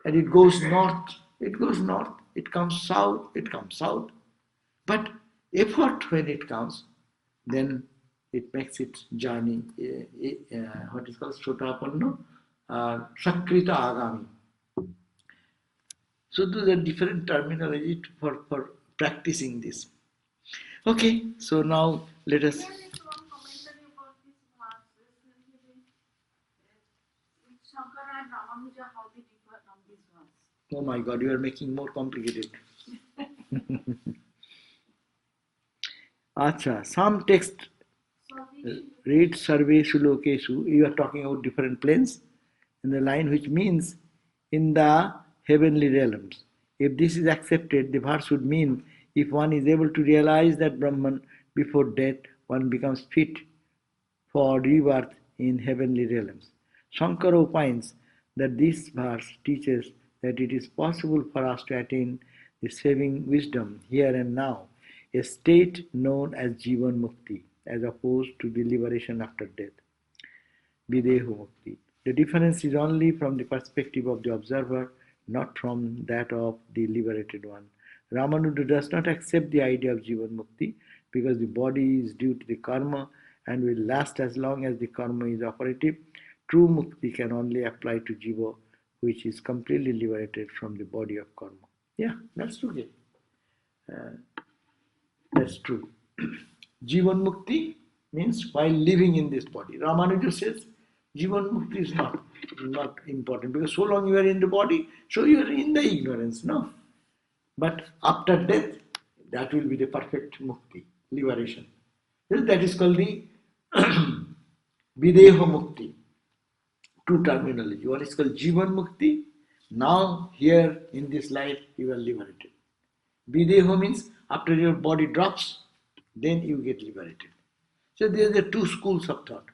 [SPEAKER 1] And it goes north, it goes north, it comes south, it comes south. But effort when it comes, then it makes its journey, what is called Sotapanno, Sakrita Agami. So those are different terminology for practicing this. Okay, so now let us.
[SPEAKER 2] There is one commentary about this verse. Shankara and Ramanuja, how they differ on this verse.
[SPEAKER 1] Oh my God, you are making more complicated. Acha, some text read Sarveshu Lokeshu, you are talking about different planes in the line which means in the heavenly realms. If this is accepted, the verse would mean if one is able to realize that Brahman before death, one becomes fit for rebirth in heavenly realms. Shankara opines that this verse teaches that it is possible for us to attain the saving wisdom here and now, a state known as Jivan Mukti, as opposed to the liberation after death, Videho Mukti. The difference is only from the perspective of the observer, not from that of the liberated one. Ramanuja does not accept the idea of Jivan Mukti because the body is due to the karma and will last as long as the karma is operative. True Mukti can only apply to Jiva, which is completely liberated from the body of karma. Yeah, that's true. That's true. Jivan Mukti means while living in this body. Ramanuja says Jivan Mukti is not important because so long you are in the body, so you are in the ignorance, no? But after death, that will be the perfect Mukti, liberation. That is called the Videho Mukti. Two terminology. One is called Jivan Mukti. Now, here in this life, you are liberated. Videho means after your body drops, then you get liberated. So there are the two schools of thought.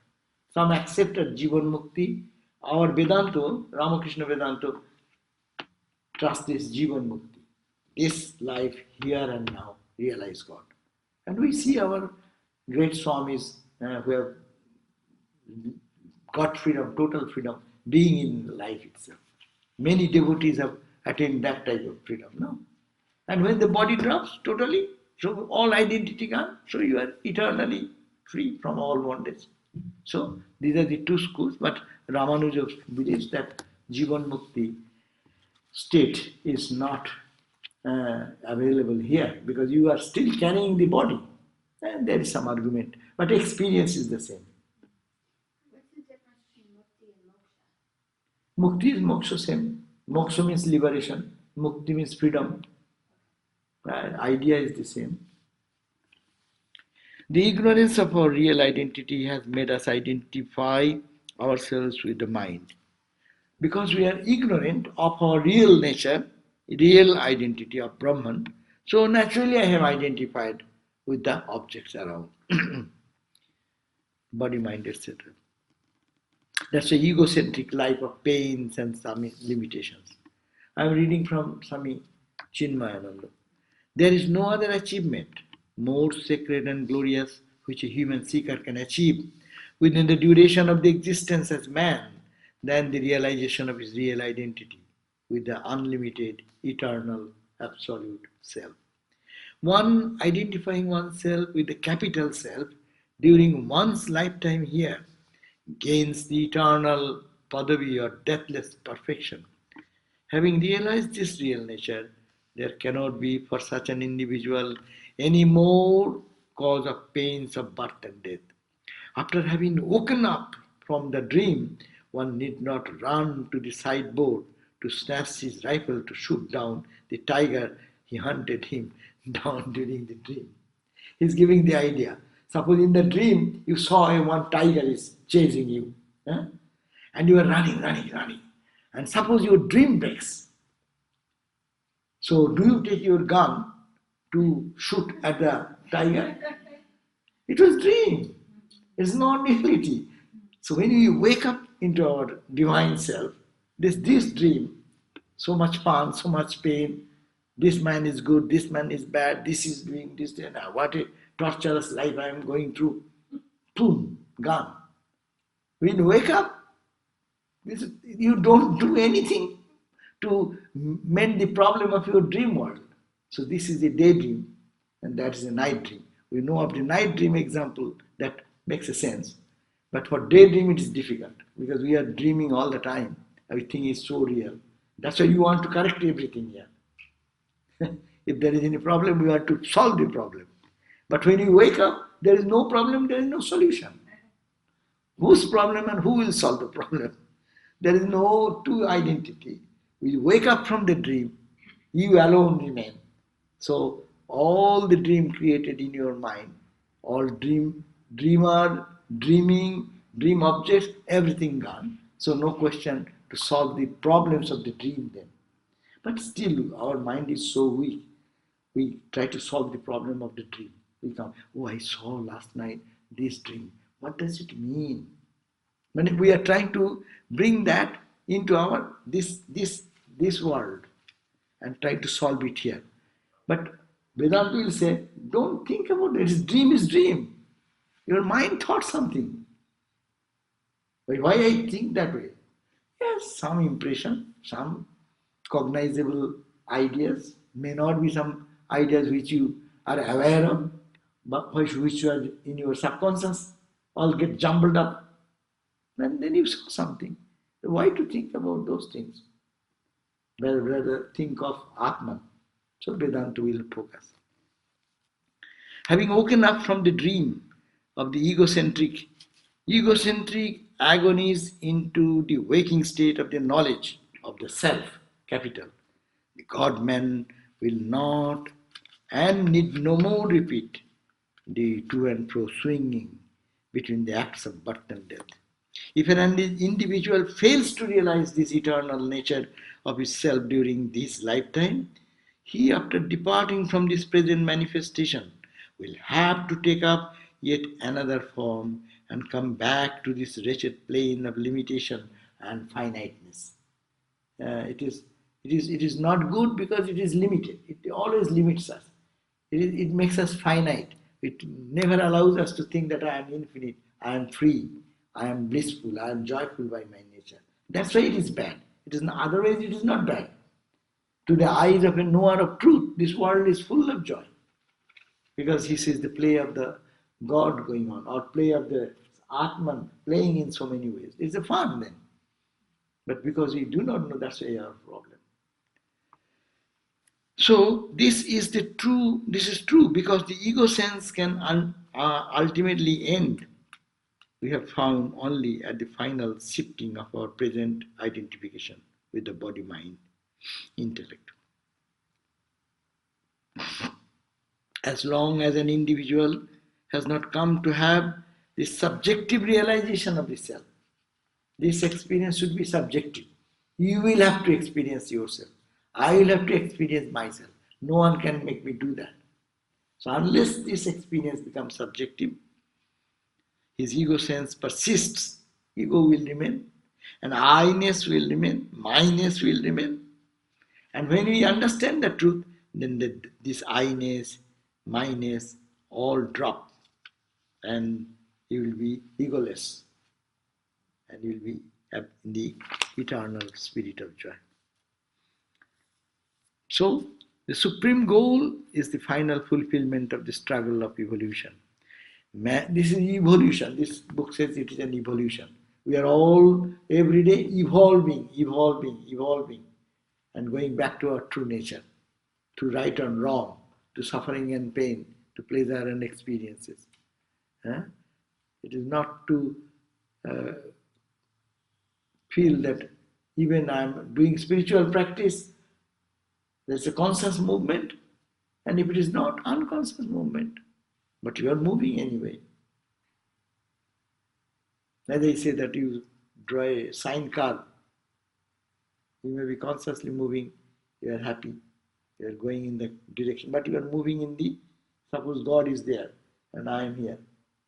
[SPEAKER 1] Some accepted Jivan Mukti. Our Vedanta, Ramakrishna Vedanta, trust this Jivan Mukti. This life, here and now, realize God. And we see our great Swamis who have got freedom, total freedom, being in life itself. Many devotees have attained that type of freedom, no? And when the body drops totally, so all identity gone, so you are eternally free from all bondage. So these are the two schools, but Ramanuja believes that Jivan Mukti state is not available here because you are still carrying the body. And there is some argument, but experience is the same.
[SPEAKER 2] What's the difference between Mukti and Moksha?
[SPEAKER 1] Mukti is moksha same. Moksha means liberation. Mukti means freedom. Idea is the same. The ignorance of our real identity has made us identify ourselves with the mind. Because we are ignorant of our real nature, real identity of Brahman, so naturally I have identified with the objects around. Body, mind, etc. That's an egocentric life of pains and some limitations. I am reading from Swami Chinmayananda. There is no other achievement more sacred and glorious which a human seeker can achieve within the duration of the existence as man than the realization of his real identity with the unlimited, eternal, absolute self. One identifying oneself with the capital self during one's lifetime here gains the eternal padavi or deathless perfection. Having realized this real nature, there cannot be for such an individual any more cause of pains of birth and death. After having woken up from the dream, one need not run to the sideboard to snatch his rifle to shoot down the tiger he hunted him down during the dream. He's giving the idea. Suppose in the dream you saw one tiger is chasing you, and you are running. And suppose your dream breaks. So do you take your gun to shoot at the tiger? It was dream. It's not reality. So when we wake up into our divine self, this dream, so much fun, so much pain, This man is good, this man is bad, this is doing this, and what a torturous life I am going through. Boom, gone. When you wake up, you don't do anything to mend the problem of your dream world. So this is a daydream, and that is a night dream. We know of the night dream example, that makes a sense. But for daydream it is difficult, because we are dreaming all the time. Everything is so real. That's why you want to correct everything here. If there is any problem, we want to solve the problem. But when you wake up, there is no problem, there is no solution. Whose problem and who will solve the problem? There is no two identity. We wake up from the dream, you alone remain. So all the dream created in your mind, all dreamer, dreaming, dream objects, everything gone. So no question to solve the problems of the dream then. But still our mind is so weak. We try to solve the problem of the dream. We come, oh, I saw last night this dream. What does it mean? When we are trying to bring that into our this world and try to solve it here. But Vedanta will say, don't think about it. Dream is dream. Your mind thought something. Why I think that way? Yes, some impression, some cognizable ideas, may not be some ideas which you are aware of, but which are in your subconscious, all get jumbled up. And then you saw something. Why to think about those things? Rather think of Atman. So Vedanta will focus. Having woken up from the dream of the egocentric agonies into the waking state of the knowledge of the self, capital, the God-man will not and need no more repeat the to and fro swinging between the acts of birth and death. If an individual fails to realize this eternal nature of his self during this lifetime, he, after departing from this present manifestation, will have to take up yet another form and come back to this wretched plane of limitation and finiteness. It is not good because it is limited. It always limits us. It makes us finite. It never allows us to think that I am infinite, I am free, I am blissful, I am joyful by my nature. That's why it is bad. It is not, otherwise it is not bad. To the eyes of a knower of truth, this world is full of joy. Because he sees the play of the God going on, or play of the Atman playing in so many ways. It's a fun then. But because we do not know, that's why our problem. So this is true because the ego sense can ultimately end. We have found only at the final shifting of our present identification with the body, mind, intellect. As long as an individual has not come to have the subjective realization of the self, this experience should be subjective. You will have to experience yourself. I will have to experience myself. No one can make me do that. So unless this experience becomes subjective, his ego sense persists. Ego will remain, and I-ness will remain, my-ness will remain. And when we understand the truth, then this I-ness, my-ness all drop, and he will be egoless, and he will be in the eternal spirit of joy. So, the supreme goal is the final fulfillment of the struggle of evolution. This is evolution. This book says it is an evolution. We are all every day evolving, and going back to our true nature, to right and wrong, to suffering and pain, to pleasure and experiences. It is not to feel that even I am doing spiritual practice, there's a conscious movement, and if it is not, unconscious movement, but you are moving anyway. As I say that you draw a sine curve, you may be consciously moving, you are happy, you are going in the direction, but you are moving in the, suppose God is there and I am here.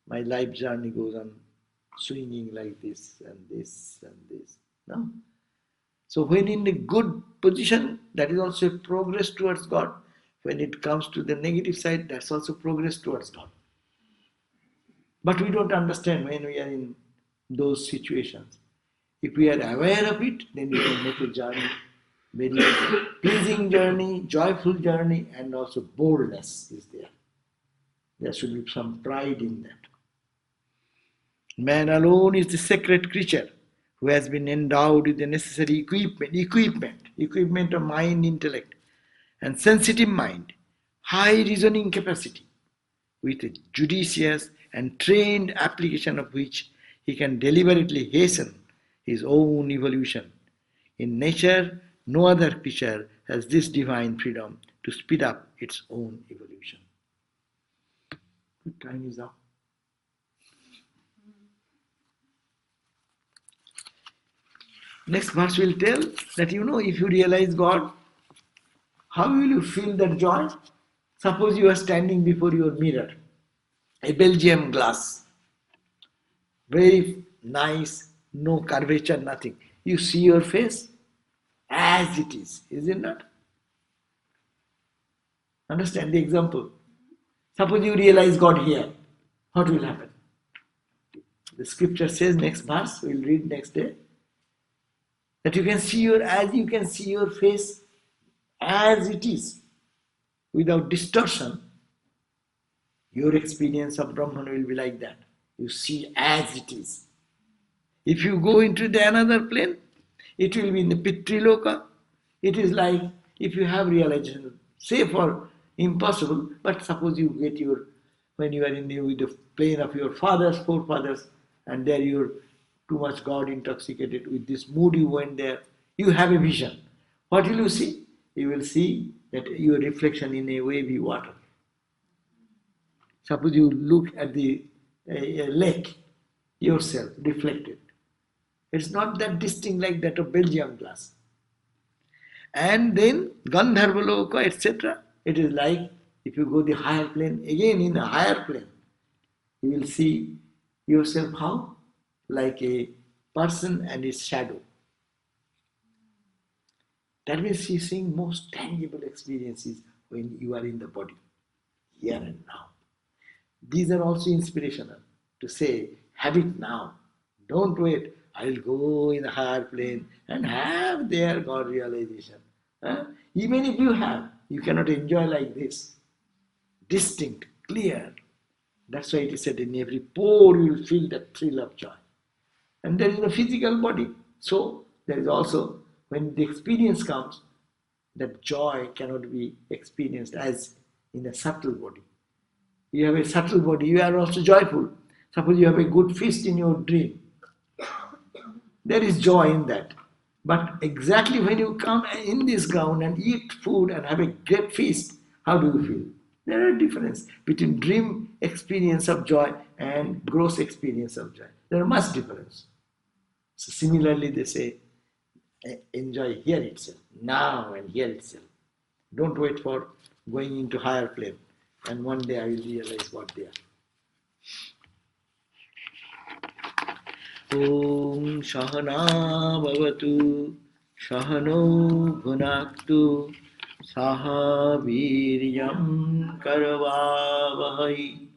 [SPEAKER 1] My life journey goes on swinging like this and this and this. No? So when in a good position, that is also a progress towards God. When it comes to the negative side, that's also progress towards God. But we don't understand when we are in those situations. If we are aware of it, then we can make a journey, very pleasing journey, joyful journey, and also boldness is there. There should be some pride in that. Man alone is the sacred creature who has been endowed with the necessary equipment of mind, intellect, and sensitive mind, high reasoning capacity, with a judicious and trained application of which he can deliberately hasten his own evolution. In nature, no other creature has this divine freedom to speed up its own evolution. Good, time is up. Next verse will tell that if you realize God, how will you feel that joy? Suppose you are standing before your mirror, a Belgium glass, very nice, no curvature, nothing. You see your face as it is it not? Understand the example? Suppose you realize God here, what will happen? The scripture says, next verse, we'll read next day, that you can see your face as it is, without distortion. Your experience of Brahman will be like that. You see as it is. If you go into the another plane, it will be in the Pitriloka. It is like if you have realization, say for impossible, but suppose you get when you are with the plane of your fathers, forefathers, and there you're too much God intoxicated with this mood, you went there, you have a vision. What will you see? You will see that your reflection in a wavy water. Suppose you look at the lake, yourself reflected. It's not that distinct like that of Belgium glass. And then Gandharvaloka, etc. It is like if you go the higher plane, again in a higher plane, you will see yourself how? Like a person and his shadow. That means you're seeing most tangible experiences when you are in the body, here and now. These are also inspirational to say, have it now. Don't wait. I'll go in a higher plane and have their God realization. Even if you have, you cannot enjoy like this. Distinct, clear. That's why it is said in every pore you will feel that thrill of joy. And there is a physical body. So there is also, when the experience comes, that joy cannot be experienced as in a subtle body. You have a subtle body, you are also joyful. Suppose you have a good feast in your dream. There is joy in that. But exactly when you come in this ground and eat food and have a great feast, how do you feel? There are differences between dream experience of joy and gross experience of joy. There are much difference. So similarly they say, enjoy here itself, now and here itself. Don't wait for going into higher plane. And one day I will realize what they are. Om Shahana Bhavatu Shahano Bhunaktu Saha Viryam Karavavahai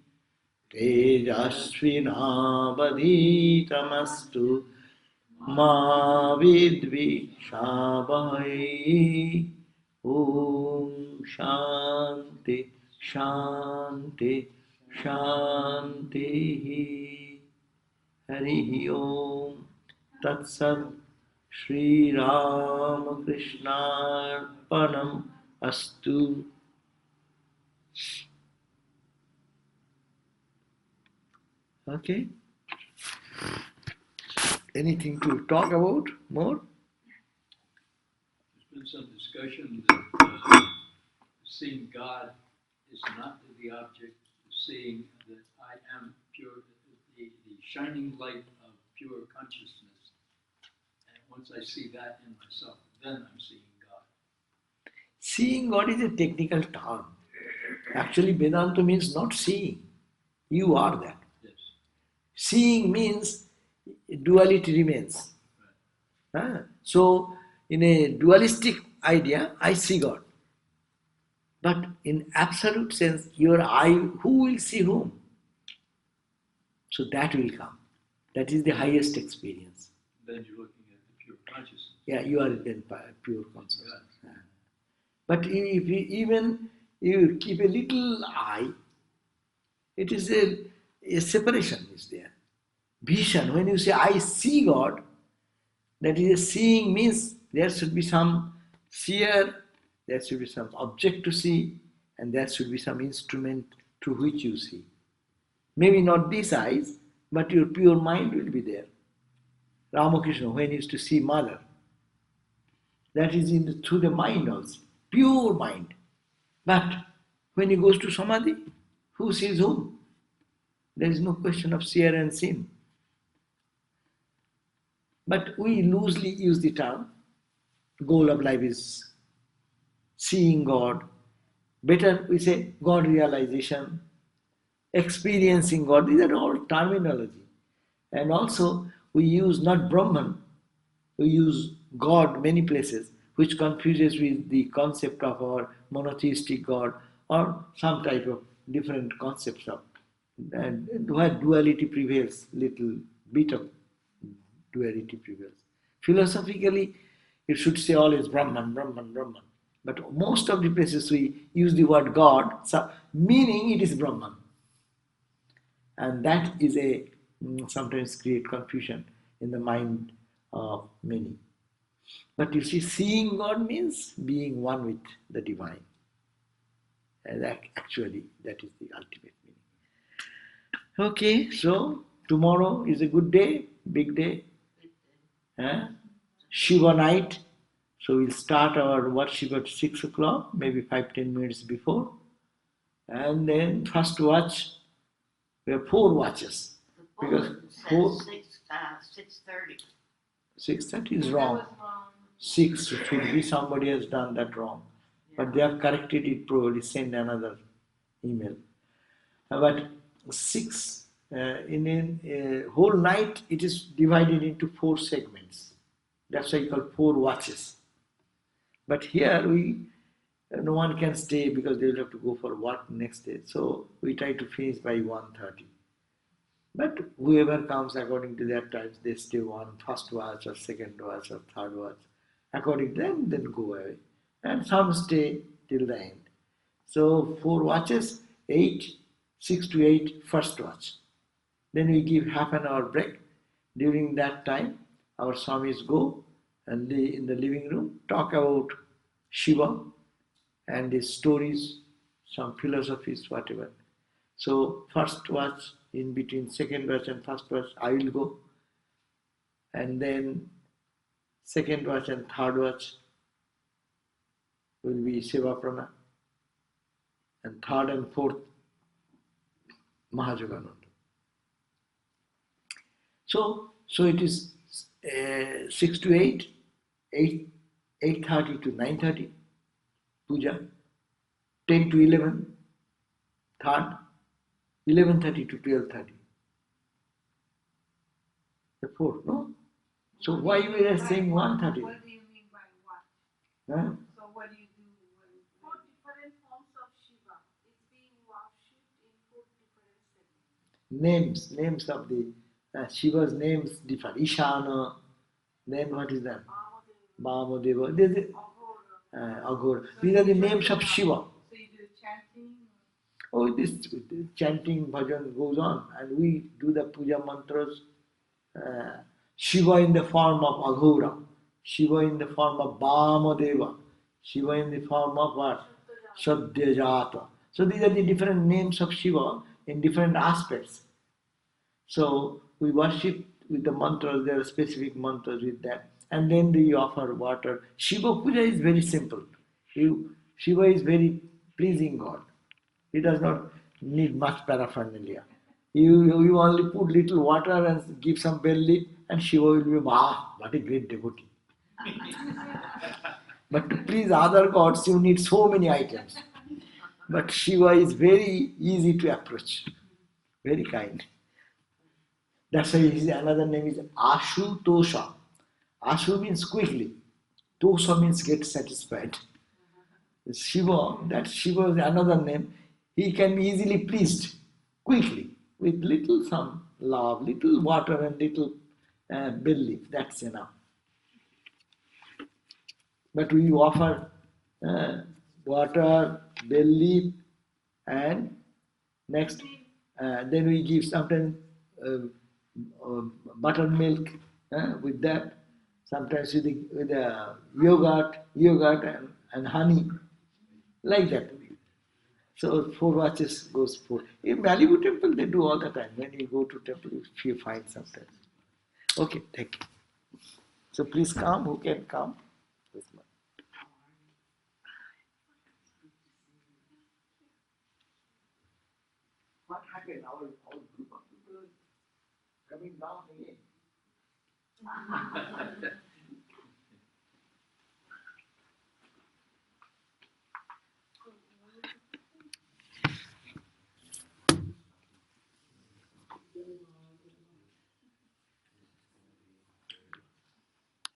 [SPEAKER 1] Tejasvinavadhitamastu Ma Vidvishabhai. Om Shanti Shanti Shanti. Hari Om Tat Sat Shri Ram Krishna Arpanam Astu. Okay. Anything to talk about more?
[SPEAKER 8] There's been some discussion that seeing God is not the object of seeing that I am pure, the shining light of pure consciousness. And once I see that in myself, then I'm seeing God.
[SPEAKER 1] Seeing God is a technical term. Actually, Vedanta means not seeing. You are that.
[SPEAKER 8] Yes.
[SPEAKER 1] Seeing means duality remains.
[SPEAKER 8] Right.
[SPEAKER 1] So, in a dualistic idea, I see God. But in absolute sense, your eye, who will see whom? So that will come. That is the highest experience.
[SPEAKER 8] Then you're looking at the pure consciousness.
[SPEAKER 1] Yeah, you are then pure consciousness. Yeah. But if you, even you keep a little eye, it is a separation is there. Vision, when you say I see God, that is a seeing means there should be some seer, there should be some object to see, and there should be some instrument through which you see. Maybe not these eyes, but your pure mind will be there. Ramakrishna, when he used to see mother, that is through the mind also, pure mind. But when he goes to Samadhi, who sees whom? There is no question of seer and sin. But we loosely use the term, goal of life is seeing God. Better we say God realization, experiencing God. These are all terminology. And also we use not Brahman, we use God many places, which confuses with the concept of our monotheistic God or some type of different concepts of, and where duality prevails, little bit of duality prevails. Philosophically, it should say always Brahman, Brahman, Brahman. But most of the places we use the word God, so meaning it is Brahman. And that is a sometimes create confusion in the mind of many. But you see, seeing God means being one with the divine. And actually, that is the ultimate meaning. Okay, so tomorrow is a good day, big day. Shiva night. So we'll start our worship at 6 o'clock, maybe 5-10 minutes before. And then first watch, we have 4 watches. Because
[SPEAKER 9] 6:30.
[SPEAKER 1] 6:30 is wrong. 6 should be, somebody has done that wrong. But they have corrected it, probably send another email. But 6, in a whole night, it is divided into 4 segments. That's why you call 4 watches. But here no one can stay because they will have to go for work next day. So we try to finish by 1:30. But whoever comes according to their times, they stay on first watch or second watch or third watch. According to them, then go away. And some stay till the end. So 4 watches, 6 to 8, first watch. Then we give half an hour break. During that time, our Swamis go and in the living room talk about Shiva and his stories, some philosophies, whatever. So first watch, in between second watch and first watch, I will go. And then second watch and third watch will be Seva Prana. And third and fourth, Mahajogananda. So it is 6 to 8, 8:30 to 9:30, puja, 10 to 11, third, 11:30 to 12:30. The fourth, no? So why we are saying 1:30?
[SPEAKER 9] What do you mean by what?
[SPEAKER 1] Huh?
[SPEAKER 9] So what do you do when?
[SPEAKER 10] 4 different forms of Shiva. It's being worshipped in 4 different segments.
[SPEAKER 1] Names of the Shiva's names differ. Ishana, then what is that? Vamadeva. Aghora. These are the names of Shiva.
[SPEAKER 9] So you do chanting?
[SPEAKER 1] Oh, this chanting bhajan goes on, and we do the puja mantras. Shiva in the form of Aghora, Shiva in the form of Vamadeva, Shiva in the form of what? Sadyajata. So these are the different names of Shiva in different aspects. So we worship with the mantras, there are specific mantras with that. And then we offer water. Shiva puja is very simple. Shiva is very pleasing God. He does not need much paraphernalia. You only put little water and give some bell leaf, and Shiva will be, what a great devotee. But to please other gods, you need so many items. But Shiva is very easy to approach, very kind. That's why another name is Ashu Tosha. Ashu means quickly. Dosa means get satisfied. Shiva, that Shiva is another name. He can be easily pleased, quickly, with little some love, little water and little bell leaf. That's enough. But we offer water, bell leaf, and next, then we give sometimes buttermilk with that. Sometimes with yogurt and honey, like that. So 4 watches goes 4. In Malibu temple, they do all the time. When you go to temple, you find sometimes. Okay, thank you. So please come. Who can come? This one. What happened? Our group of people coming down again.